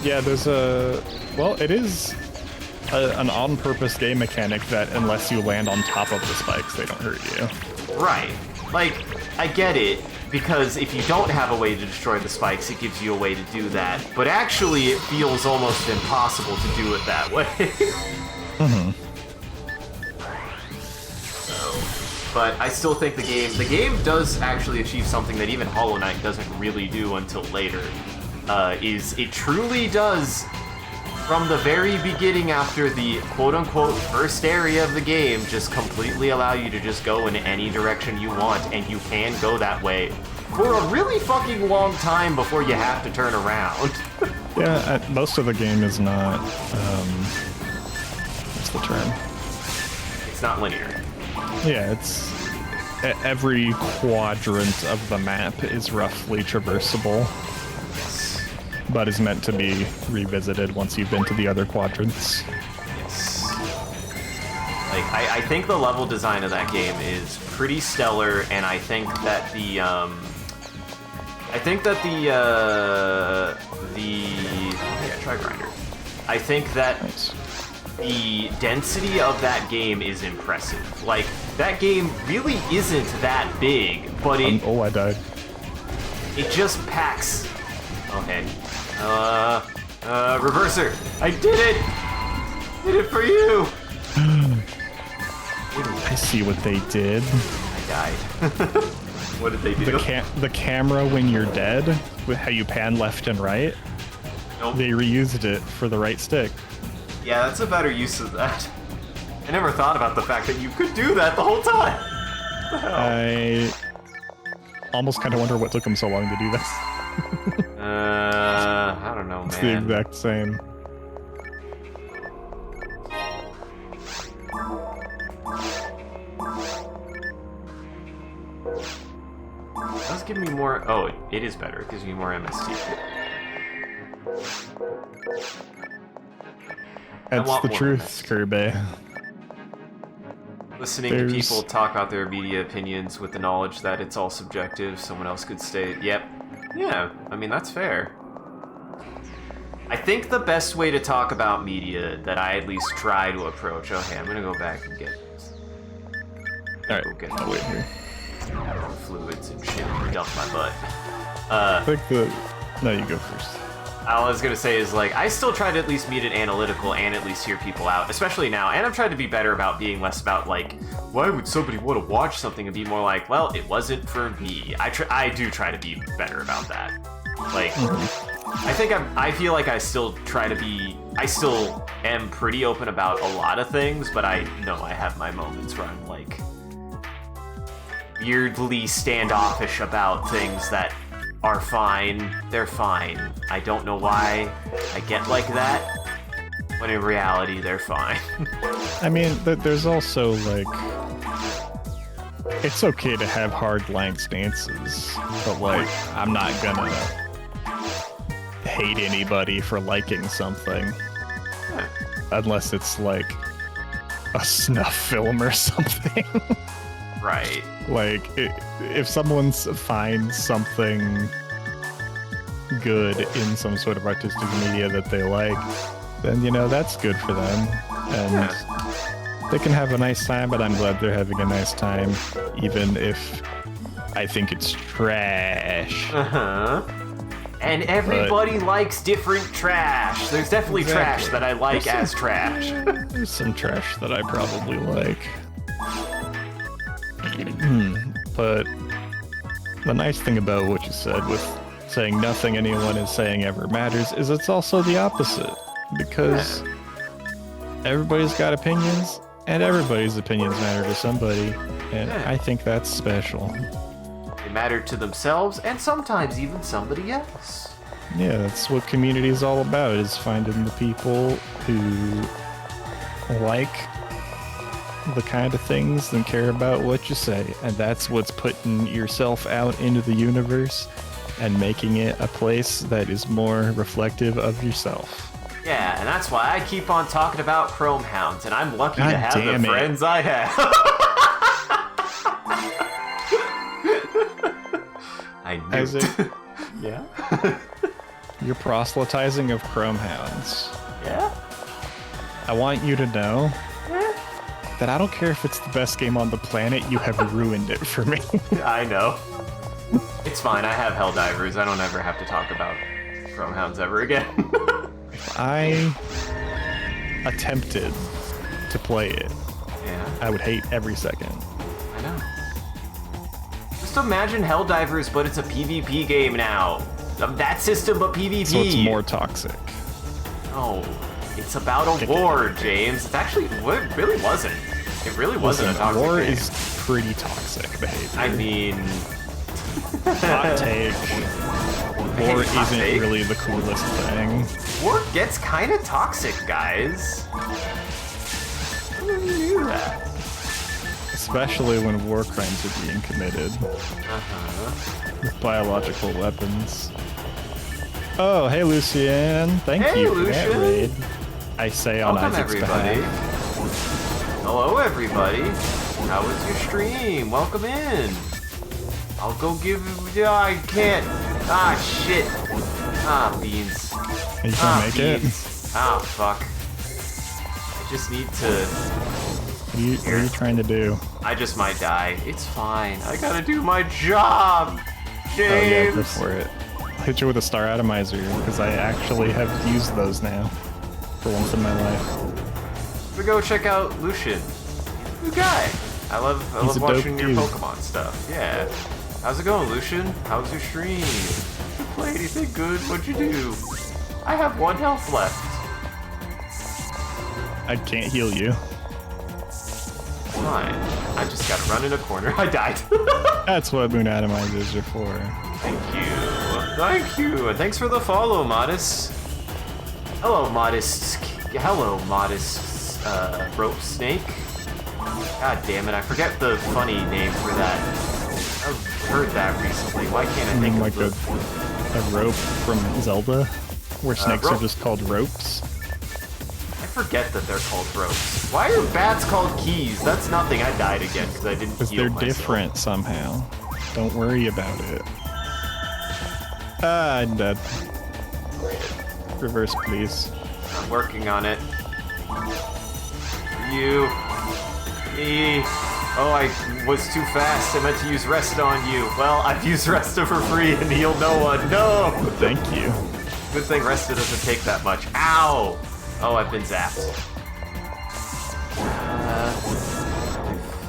Yeah, there's it is an on-purpose game mechanic that unless you land on top of the spikes, they don't hurt you. Right. Like, I get it, because if you don't have a way to destroy the spikes, it gives you a way to do that. But actually, it feels almost impossible to do it that way. But I still think the game does actually achieve something that even Hollow Knight doesn't really do until later. Is it truly does, from the very beginning after the quote-unquote first area of the game, just completely allow you to just go in any direction you want, and you can go that way for a really fucking long time before you have to turn around. Yeah, most of the game is not, what's the term? It's not linear. Yeah, it's every quadrant of the map is roughly traversable, but is meant to be revisited once you've been to the other quadrants. Yes. Like, I think the level design of that game is pretty stellar, and I think that try Grinder. I think that Nice. the density of that game is impressive. Like, that game really isn't that big, but it Oh, I died. just packs. Okay. Reverser. I did it! Did it for you! I see what they did. I died. What did they do? The camera when you're dead, with how you pan left and right, Nope. they reused it for the right stick. Yeah, that's a better use of that. I never thought about the fact that you could do that the whole time. What the hell? I almost kind of wonder what took them so long to do this. I don't know, It's the man. exact same. It does give me more. Oh, it is better. It gives me more MST. That's want the more truth, MST. Kirby. Listening to There's- people talk out their media opinions with the knowledge that it's all subjective, someone else could say, yep, Yeah, I mean, that's fair. I think the best way to talk about media that I at least try to approach... Oh, hey, I'm gonna go back and get... Alright, Go get I'll wait here. fluids and shit and dump my butt. I think the... No, you go first. All I was gonna say is, like, I still try to at least meet it analytical and at least hear people out, especially now. And I'm trying to be better about being less about, like, why would somebody want to watch something, and be more like, well, it wasn't for me. I do try to be better about that. Like, I feel like I still try to be, I still am pretty open about a lot of things, but I know I have my moments where I'm, like, weirdly standoffish about things that are fine. They're fine. I don't know why I get like that, when in reality, they're fine. I mean, there's also, like... It's okay to have hard-line stances, but, like, I'm not gonna hate anybody for liking something. Unless it's, like, a snuff film or something. Right. Like, if someone finds something good in some sort of artistic media that they like, then, you know, that's good for them. And they can have a nice time, but I'm glad they're having a nice time, even if I think it's trash. Uh-huh. And everybody likes different trash. There's definitely trash that I like as trash. There's some trash that I probably like. But the nice thing about what you said with saying nothing anyone is saying ever matters is it's also the opposite. Because everybody's got opinions, and everybody's opinions matter to somebody. And I think that's special. They matter to themselves, and sometimes even somebody else. Yeah, that's what community is all about, is finding the people who like the kind of things and care about what you say. And that's what's putting yourself out into the universe and making it a place that is more reflective of yourself. Yeah, and that's why I keep on talking about Chrome Hounds, and I'm lucky to have the friends I have. I knew Isaac, Yeah? you're proselytizing of Chrome Hounds. Yeah? I want you to know that I don't care if it's the best game on the planet, you have ruined it for me. I know. It's fine, I have Helldivers. I don't ever have to talk about Chrome Hounds ever again. I attempted to play it. Yeah. I would hate every second. I know. Just imagine Helldivers, but it's a PvP game now. That system, but PvP. So it's more toxic. No, it's about a war, James. It's actually, well, it really wasn't. It really wasn't a toxic war game. is pretty toxic behavior. I mean... Hot take. War Hot isn't take. really the coolest thing. War gets kind of toxic, guys. I didn't even knew that. Especially when war crimes are being committed with biological weapons. Oh, hey Lucien. Thank you for that Lucien. raid. I say on Welcome, Isaac's everybody. behalf. Hello, everybody. How was your stream? Welcome in. I'll go give... I can't. Ah, shit. Ah, beans. You can make beans. Ah, fuck. I just need to... What are you trying to do? I just might die. It's fine. I gotta do my job, Oh yeah, go James. for it. I'll hit you with a star atomizer, because I actually have used those now. For once in my life. We go check out Lucian. New guy. I love He's a watching dope your dude. Pokemon stuff. Yeah. How's it going, Lucian? How's your stream? Did you play anything good? What'd you do? I have 1 health left. I can't heal you. Fine. I just gotta run in a corner. I died. That's what moon atomizers are for. Thank you. Thank you. And thanks for the follow, Modest. Hello, Modest. Hello, Modest Rope Snake. God damn it, I forget the funny name for that. I've heard that recently. Why can't I think Like of a rope from Zelda, where snakes are rope. just called ropes. I forget that they're called ropes. Why are bats called keys? That's nothing. I died again because I didn't Because heal they're myself. different somehow. Don't worry about it. Ah, I'm dead. Reverse, please. I'm working on it. You. Me. Oh, I was too fast. I meant to use Rest on you. Well, I've used Resta for free and healed no one. No! Thank you. Good thing Resta doesn't take that much. Ow! Oh, I've been zapped.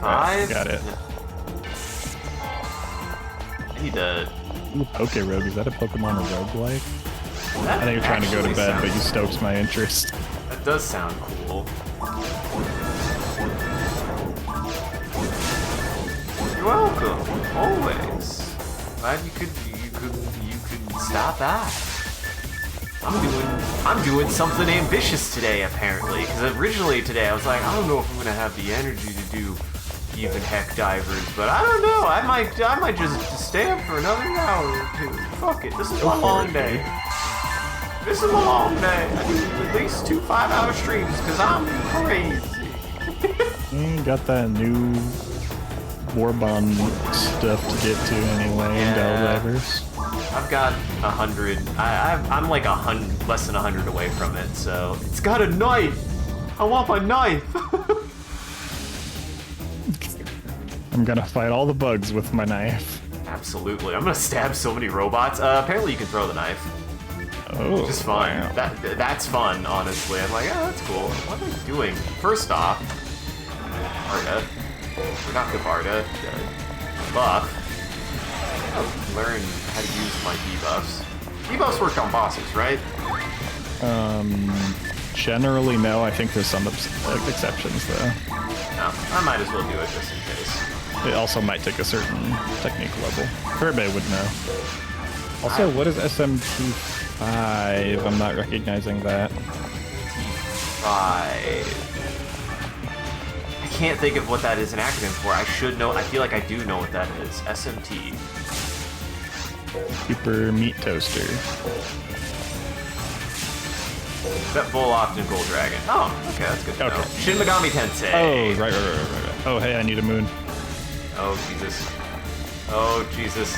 5? Got it. I need to... Ooh, Poke Rogue, is that a Pokemon roguelike? That I think you're trying to go to actually bed, but you sounds- stoked my interest. That does sound cool. You're welcome. Always. Glad you could stop that. I'm doing something ambitious today, apparently. Because originally today I was like, I don't know if I'm gonna have the energy to do even heck divers, but I don't know. I might just stay up for another hour or two. Fuck it. This is Go my for long it, day. dude. This is a long day. I need at least 2 5-hour streams because I'm crazy. Got that new Warbond stuff to get to anyway, Yeah. and divers. I've got 100. I'm like less than 100 away from it. So it's got a knife. I want my knife. I'm gonna fight all the bugs with my knife. Absolutely. I'm gonna stab so many robots. Apparently you can throw the knife. Oh, Which is fun. wow. That's fun, honestly. I'm like, oh, that's cool. What am I doing? First off, Barda. Or not Gabarda. Buff. I'll learn how to use my debuffs. Debuffs work on bosses, right? Generally, no. I think there's some exceptions, though. No. I might as well do it just in case. It also might take a certain technique level. Kirby would know. Also, what is SMT5? I'm not recognizing that. 5. I can't think of what that is an acronym for. I should know. I feel like I do know what that is. SMT. Super Meat Toaster. That Full Option Gold Dragon. Oh, okay, that's good to know. Okay. Shin Megami Tensei. Oh, right. Oh, hey, I need a moon. Oh, Jesus. Oh, Jesus.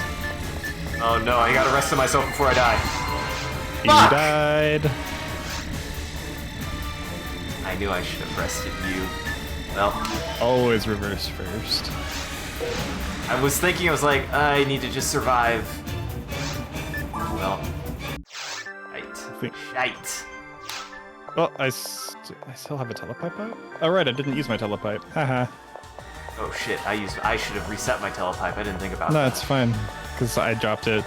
Oh, no, I gotta rest myself before I die. You Fuck! died. I knew I should have rested you. Well, Always reverse first. I was thinking, I was like, I need to just survive. Well. think- Shite. Well, I still have a telepipe out? Oh, right, I didn't use my telepipe. Haha. Oh shit, I should have reset my telepipe. I didn't think about No, that. it's fine. Because I dropped it.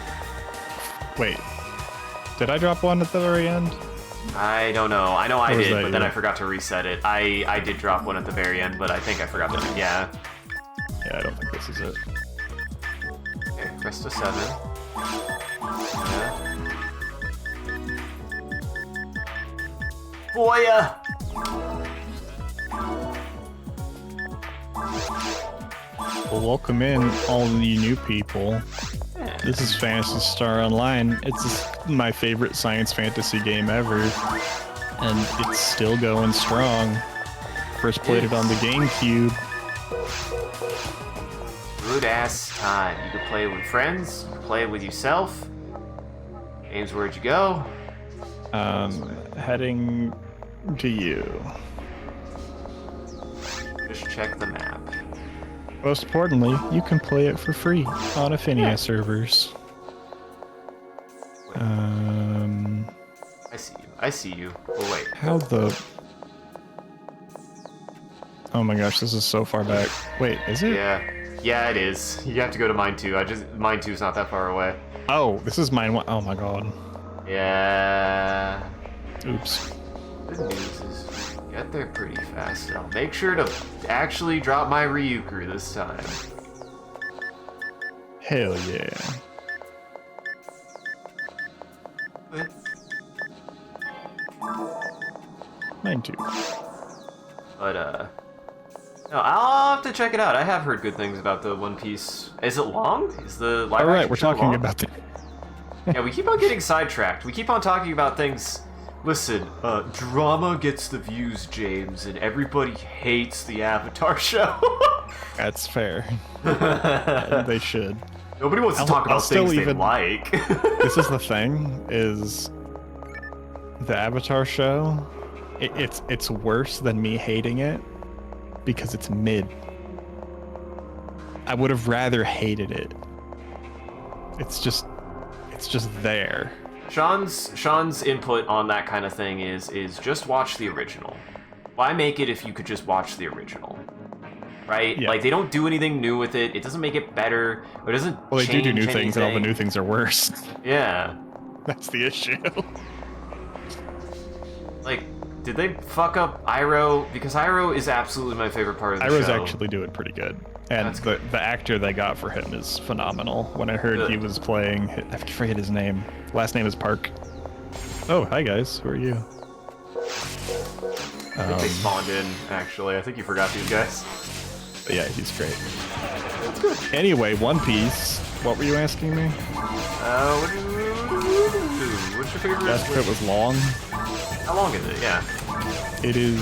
Wait. Did I drop one at the very end? I don't know. I know I Or was did, that but then you? I forgot to reset it. I did drop one at the very end, but I think I forgot to. Yeah. Yeah, I don't think this is it. Okay, rest of 7. Yeah. Boya! Well, welcome in, all the new people. Yeah. This is Phantasy Star Online. It's my favorite science fantasy game ever. And it's still going strong. First played it on the GameCube. Good ass time. You can play with friends, you can play with yourself. Games, where'd you go? Heading to you. Just check the map. Most importantly, you can play it for free on Affinia servers. I see you. I see you. Oh wait. How the... Oh my gosh, this is so far back. Wait, is it? Yeah. Yeah, it is. You have to go to mine 2. Mine 2's not that far away. Oh, this is mine one. Oh my god. Yeah. Oops. Good news is we get there pretty fast. I'll make sure to actually drop my Ryukuru this time. Hell yeah. Mine too. But no, I'll have to check it out. I have heard good things about the One Piece. Is it long? Is the live Alright, action we're show talking long? about the... Yeah, we keep on getting sidetracked. We keep on talking about things. Listen, drama gets the views, James, and everybody hates the Avatar show. That's fair. They should. Nobody wants to talk about things they like. This is the thing, is the Avatar show, it's worse than me hating it because it's mid. I would have rather hated it. It's just there. Sean's input on that kind of thing is just watch the original. Why make it if you could just watch the original? Right? Yeah. Like, they don't do anything new with it. It doesn't make it better. It doesn't Well, they do change new things, and all the anything. new things are worse. Yeah. That's the issue. Like, did they fuck up Iroh? Because Iroh is absolutely my favorite part of the Iroh's show. actually doing pretty good. And That's the actor they got for him is phenomenal. When I heard he was playing, I forget his name. Last name is Park. Oh, hi guys. Who are you? I think they spawned in, actually. I think you forgot these guys. But yeah, he's great. Anyway, One Piece. What were you asking me? What's your favorite? Asked if it was long. How long is it? Yeah. It is...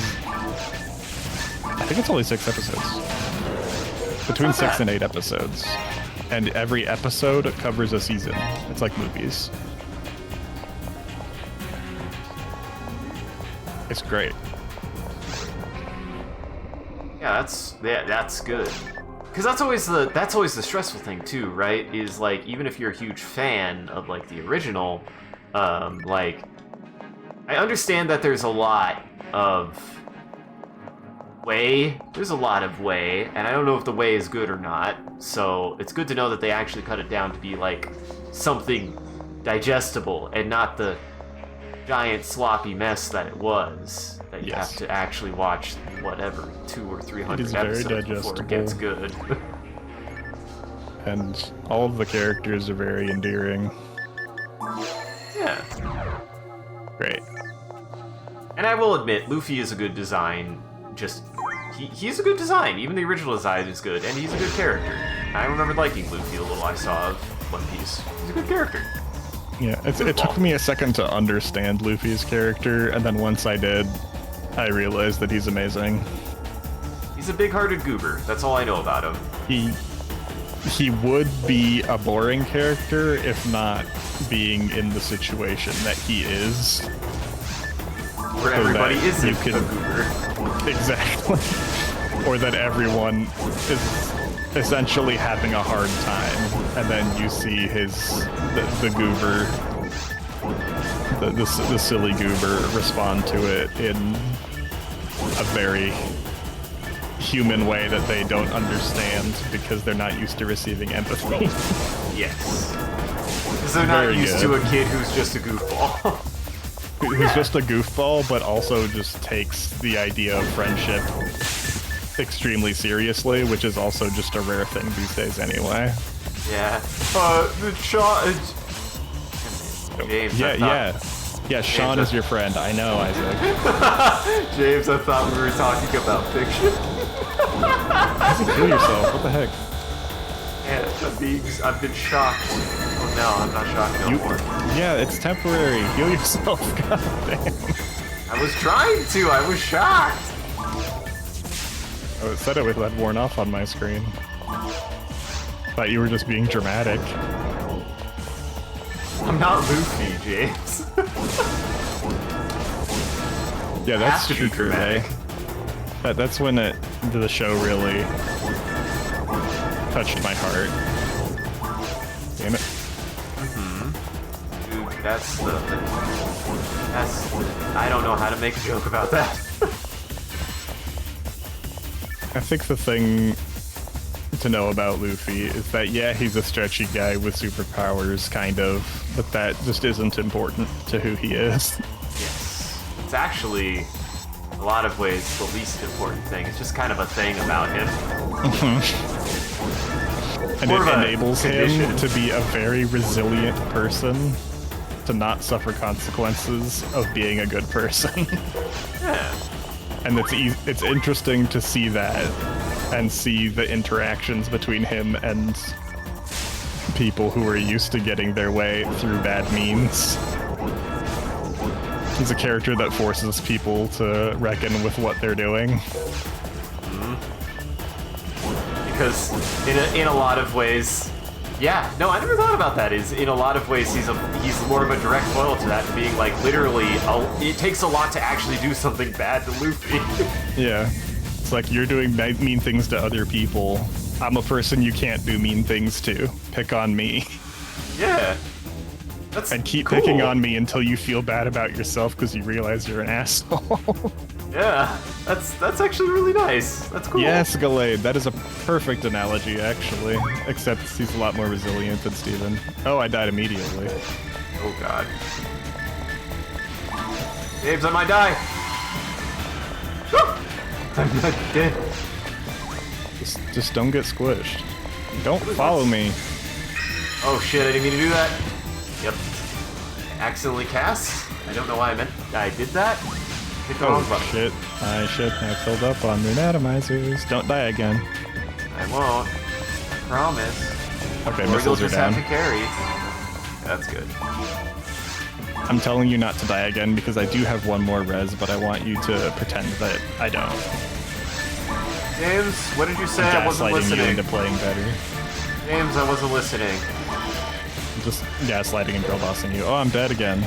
I think it's only 6 episodes. Between not 6 bad. and 8 episodes. And every episode covers a season. It's like movies. It's great. Yeah, that's good. Because that's always the stressful thing too, right? Is like, even if you're a huge fan of like the original, like, I understand that there's a lot of there's a lot of whey, and I don't know if the whey is good or not, so it's good to know that they actually cut it down to be like something digestible and not the giant sloppy mess that it was, that you have to actually watch whatever 200 or 300 It is very episodes before it gets good. And all of the characters are very endearing. Yeah. Great. And I will admit, Luffy is a good design. Just, he's a good design. Even the original design is good, and he's a good character. I remember liking Luffy a little I saw of One Piece. He's a good character. Yeah, it took me a second to understand Luffy's character, and then once I did, I realized that he's amazing. He's a big-hearted goober. That's all I know about him. He would be a boring character if not being in the situation that he is. Where everybody that isn't you can- a goober. Exactly. Or that everyone is essentially having a hard time, and then you see the goober, the silly goober respond to it in a very human way that they don't understand because they're not used to receiving empathy. Yes. Because they're not Very used good. to a kid who's just a goofball. Who's just a goofball, but also just takes the idea of friendship extremely seriously, which is also just a rare thing these days anyway. Yeah. The child. James, Yeah, Sean is your friend. I know, Isaac. James, I thought we were talking about fiction. Isaac, kill yourself. What the heck? Yeah, I've been shocked. Oh no, I'm not shocked no more. Yeah, it's temporary. Heal yourself. God damn. I was trying to. I was shocked. Oh, it said it had worn off on my screen. Thought you were just being dramatic. I'm not Luffy, James. Yeah, I that's have to be true, dramatic. eh? That's when the show really touched my heart. Damn it. Dude, I don't know how to make a joke about that. I think the thing to know about Luffy is that, yeah, he's a stretchy guy with superpowers, kind of, but that just isn't important to who he is. Yes. It's actually, a lot of ways, the least important thing. It's just kind of a thing about him. And More it of a enables condition. him to be a very resilient person, to not suffer consequences of being a good person. Yeah. And it's interesting to see that, and see the interactions between him and people who are used to getting their way through bad means. He's a character that forces people to reckon with what they're doing. Because in a lot of ways, Yeah, no, I never thought about that. Is in a lot of ways he's more of a direct foil to that, being like literally, it takes a lot to actually do something bad to Luffy. Yeah. It's like you're doing mean things to other people. I'm a person you can't do mean things to. Pick on me. Yeah. That's And keep cool. picking on me until you feel bad about yourself because you realize you're an asshole. Yeah, that's actually really nice. That's cool. Yes, Gallade. That is a perfect analogy, actually. Except he's a lot more resilient than Steven. Oh, I died immediately. Oh god. James, I might die. I'm not dead. Just don't get squished. Don't follow me. Oh shit, I didn't mean to do that. Yep. Accidentally cast? I don't know why I did that. Hit the wrong Oh button. shit. I should have filled up on rune atomizers. Don't die again. I won't. Promise. Okay, Or you'll missiles are just down. have to carry. That's good. I'm telling you not to die again because I do have one more res, but I want you to pretend that I don't. James, what did you say? I'm I wasn't gaslighting you listening. into playing better. James, I wasn't listening. I'm just gaslighting and girl bossing you. Oh, I'm dead again.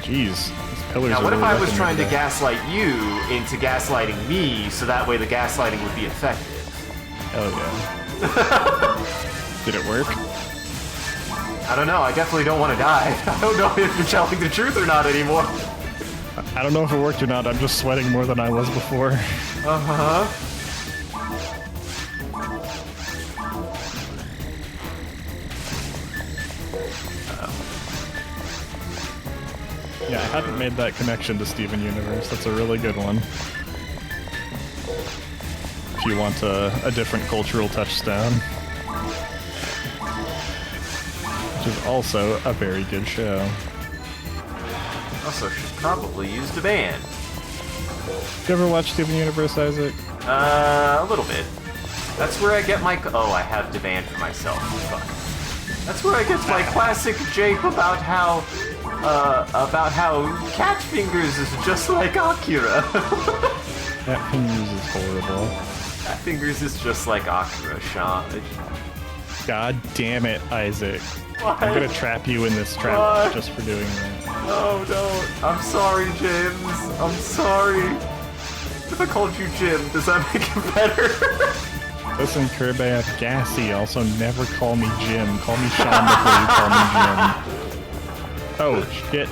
Jeez, these pillars Now, are what if really I was wrecking me trying to today. gaslight you into gaslighting me, so that way the gaslighting would be effective? Hell yeah. Did it work? I don't know. I definitely don't want to die. I don't know if you're telling the truth or not anymore. I don't know if it worked or not. I'm just sweating more than I was before. Uh-huh. Yeah, I hadn't made that connection to Steven Universe. That's a really good one. If you want a different cultural touchstone. Which is also a very good show. Also, should probably use the band. You ever watch Steven Universe, Isaac? A little bit. That's where I get my... Oh, I have demand for myself. Fuck. That's where I get my classic jape about how Cat Fingers is just like Akira. That Fingers is horrible. Cat Fingers is just like Akira, Sean. God damn it, Isaac. Why? I'm gonna trap you in this trap Why? just for doing that. No, don't. I'm sorry, James. I'm sorry. If I called you Jim, does that make it better? Listen, Kirby, Gassy, also never call me Jim. Call me Sean before you call me Jim. Oh, shit.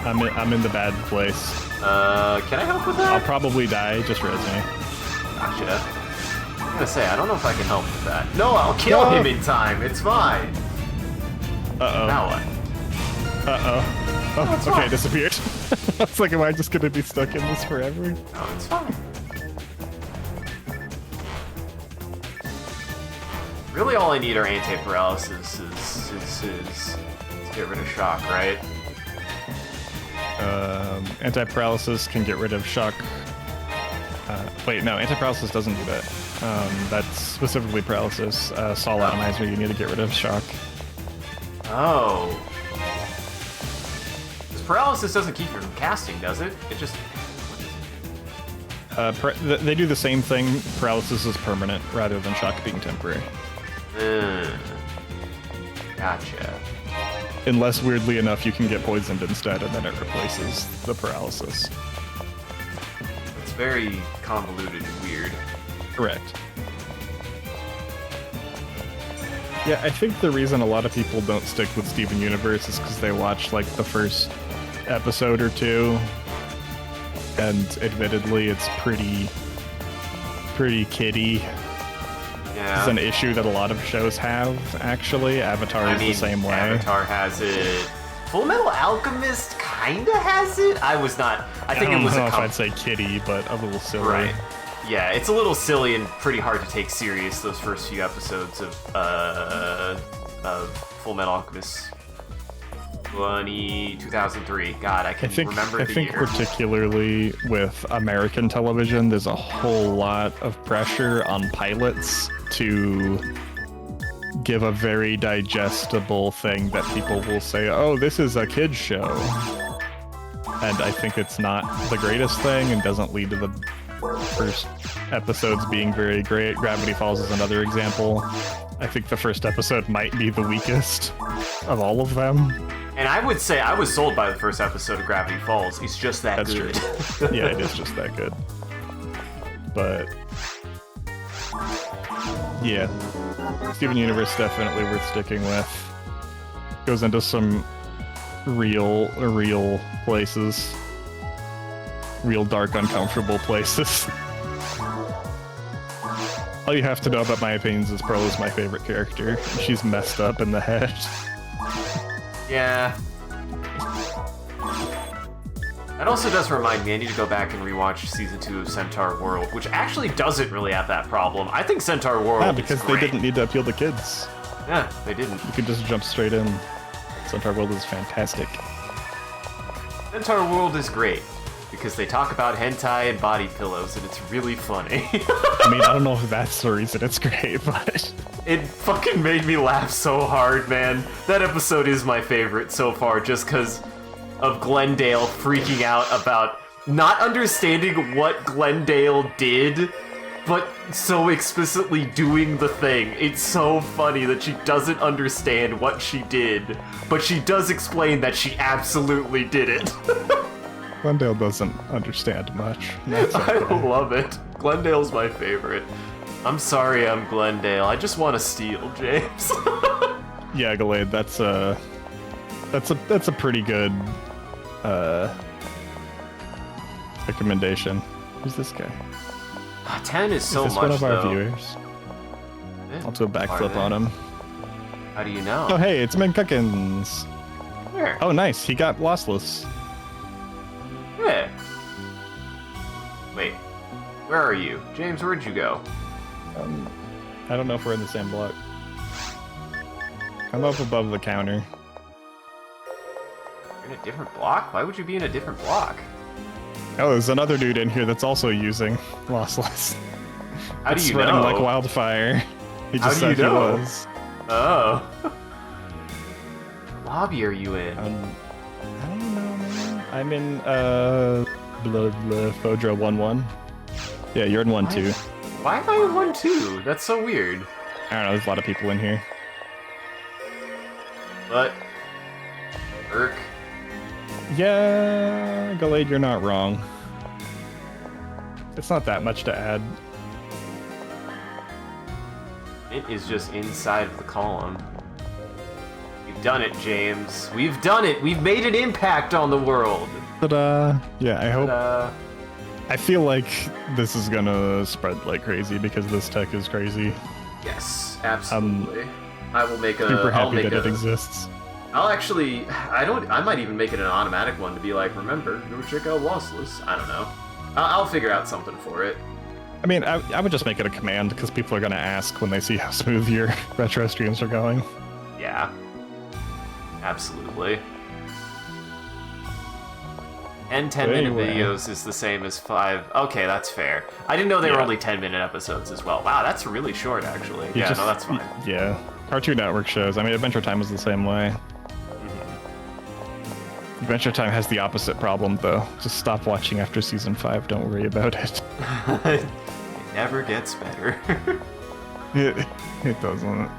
I'm in the bad place. Can I help with I'll that? probably die, just res me. Gotcha. I'm gonna say, I don't know if I can help with that. No, I'll kill him in time. It's fine. Uh-oh. Now what? Uh-oh. Oh, it's okay, fine. disappeared. I was like, am I just gonna be stuck in this forever? No, it's fine. Really, all I need are anti-paralysis is to get rid of shock, right? Anti-paralysis can get rid of shock. Wait, no, anti-paralysis doesn't do that. That's specifically paralysis. Sol Atomizer, you need to get rid of shock. Oh. This paralysis doesn't keep you from casting, does it? It just... They do the same thing. Paralysis is permanent rather than shock being temporary. Gotcha. Unless, weirdly enough, you can get poisoned instead, and then it replaces the paralysis. It's very convoluted and weird. Correct. Yeah, I think the reason a lot of people don't stick with Steven Universe is because they watch, like, the first episode or two, and admittedly, it's pretty kiddie. Yeah. It's an issue that a lot of shows have, actually. Avatar is the same way. Avatar has it. Full Metal Alchemist kinda has it. I think I don't it was know a if I'd say kiddie, but a little silly. Right. Yeah, it's a little silly and pretty hard to take serious, those first few episodes of Full Metal Alchemist 2003. God, I can't remember the I think year. particularly with American television, there's a whole lot of pressure on pilots to give a very digestible thing that people will say, oh, this is a kid's show. And I think it's not the greatest thing and doesn't lead to the first episodes being very great. Gravity Falls is another example. I think the first episode might be the weakest of all of them. And I would say I was sold by the first episode of Gravity Falls. It's just that That's good. true. Yeah, it is just that good. But yeah, Steven Universe definitely worth sticking with. Goes into some real places. Real dark, uncomfortable places. All you have to know about my opinions is Pearl is my favorite character. She's messed up in the head. Yeah. That also does remind me, I need to go back and rewatch Season 2 of Centaur World, which actually doesn't really have that problem. I think Centaur World Yeah, because is they great. didn't need to appeal to kids. Yeah, they didn't. You could just jump straight in. Centaur World is fantastic. Centaur World is great, because they talk about hentai and body pillows, and it's really funny. I mean, I don't know if that's the reason it's great, but... It fucking made me laugh so hard, man. That episode is my favorite so far, just because of Glendale freaking out about not understanding what Glendale did, but so explicitly doing the thing. It's so funny that she doesn't understand what she did, but she does explain that she absolutely did it. Glendale doesn't understand much. That's okay. I love it. Glendale's my favorite. I'm sorry I'm Glendale. I just want to steal, James. Yeah, Gallade, that's a pretty good recommendation. Who's this guy? 10 is so is this much, one of our though. viewers? Eh, I'll do a are backflip they? on him. How do you know? Oh, hey, it's MCCanary. Where? Oh, nice. He got Lossless. Yeah. Wait. Where are you? James, where'd you go? I don't know if we're in the same block. I'm up above the counter. You're in a different block? Why would you be in a different block? Oh, there's another dude in here that's also using Lossless. How do It's you spreading know? like wildfire. He How just do you said he know? was. Oh. What lobby are you in? I don't know, man. I'm in, Fodra 1-1. Yeah, you're in 1-2. Why am I in 1-2? That's so weird. I don't know, there's a lot of people in here. But... Irk. Yeah, Gallade, you're not wrong. It's not that much to add. It is just inside of the column. We've done it, James. We've done it! We've made an impact on the world! But, yeah, I hope... But, I feel like this is gonna spread like crazy because this tech is crazy. yes, absolutely. I will make a... Super I'll happy make that a, it exists. I'll actually... I might even make it an automatic one to be like, remember, go check out Lossless. I don't know. I'll figure out something for it. I mean, I would just make it a command because people are gonna ask when they see how smooth your retro streams are going. Yeah. Absolutely. And 10-minute Anyway. videos is the same as 5. Okay, that's fair. I didn't know they were Yeah. only 10-minute episodes as well. Wow, that's really short, actually. You Yeah, just- no, that's fine. Yeah. Cartoon Network shows. I mean, Adventure Time was the same way. Adventure Time has the opposite problem, though. Just stop watching after season 5. Don't worry about it. It never gets better. It doesn't.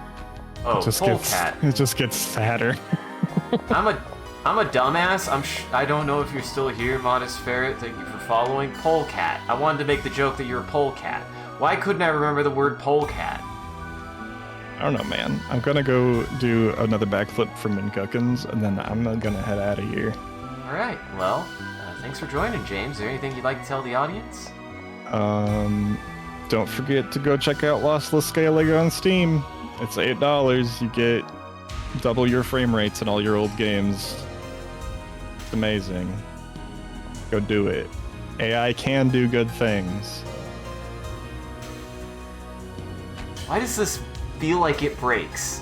Oh, Polecat. It just gets sadder. I'm a dumbass. I don't know if you're still here, Modest Ferret. Thank you for following. Polecat. I wanted to make the joke that you're a polecat. Why couldn't I remember the word polecat? I don't know, man. I'm gonna go do another backflip from MCCanary, and then I'm gonna head out of here. All right. Well, thanks for joining, James. Is there anything you'd like to tell the audience? Don't forget to go check out Lossless Scaling on Steam. It's $8. You get double your frame rates in all your old games. It's amazing. Go do it. AI can do good things. Why does this feel like it breaks?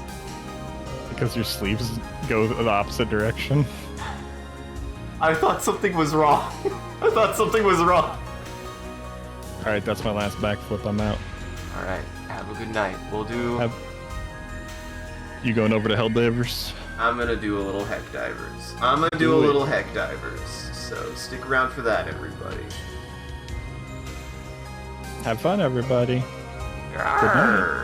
Because your sleeves go the opposite direction. I thought something was wrong. I thought something was wrong. Alright, that's my last backflip. I'm out. All right. Have a good night. We'll do... You going over to Helldivers? I'm gonna do a little heck divers. I'm gonna do a little heck divers. So stick around for that, everybody. Have fun, everybody. Yarr.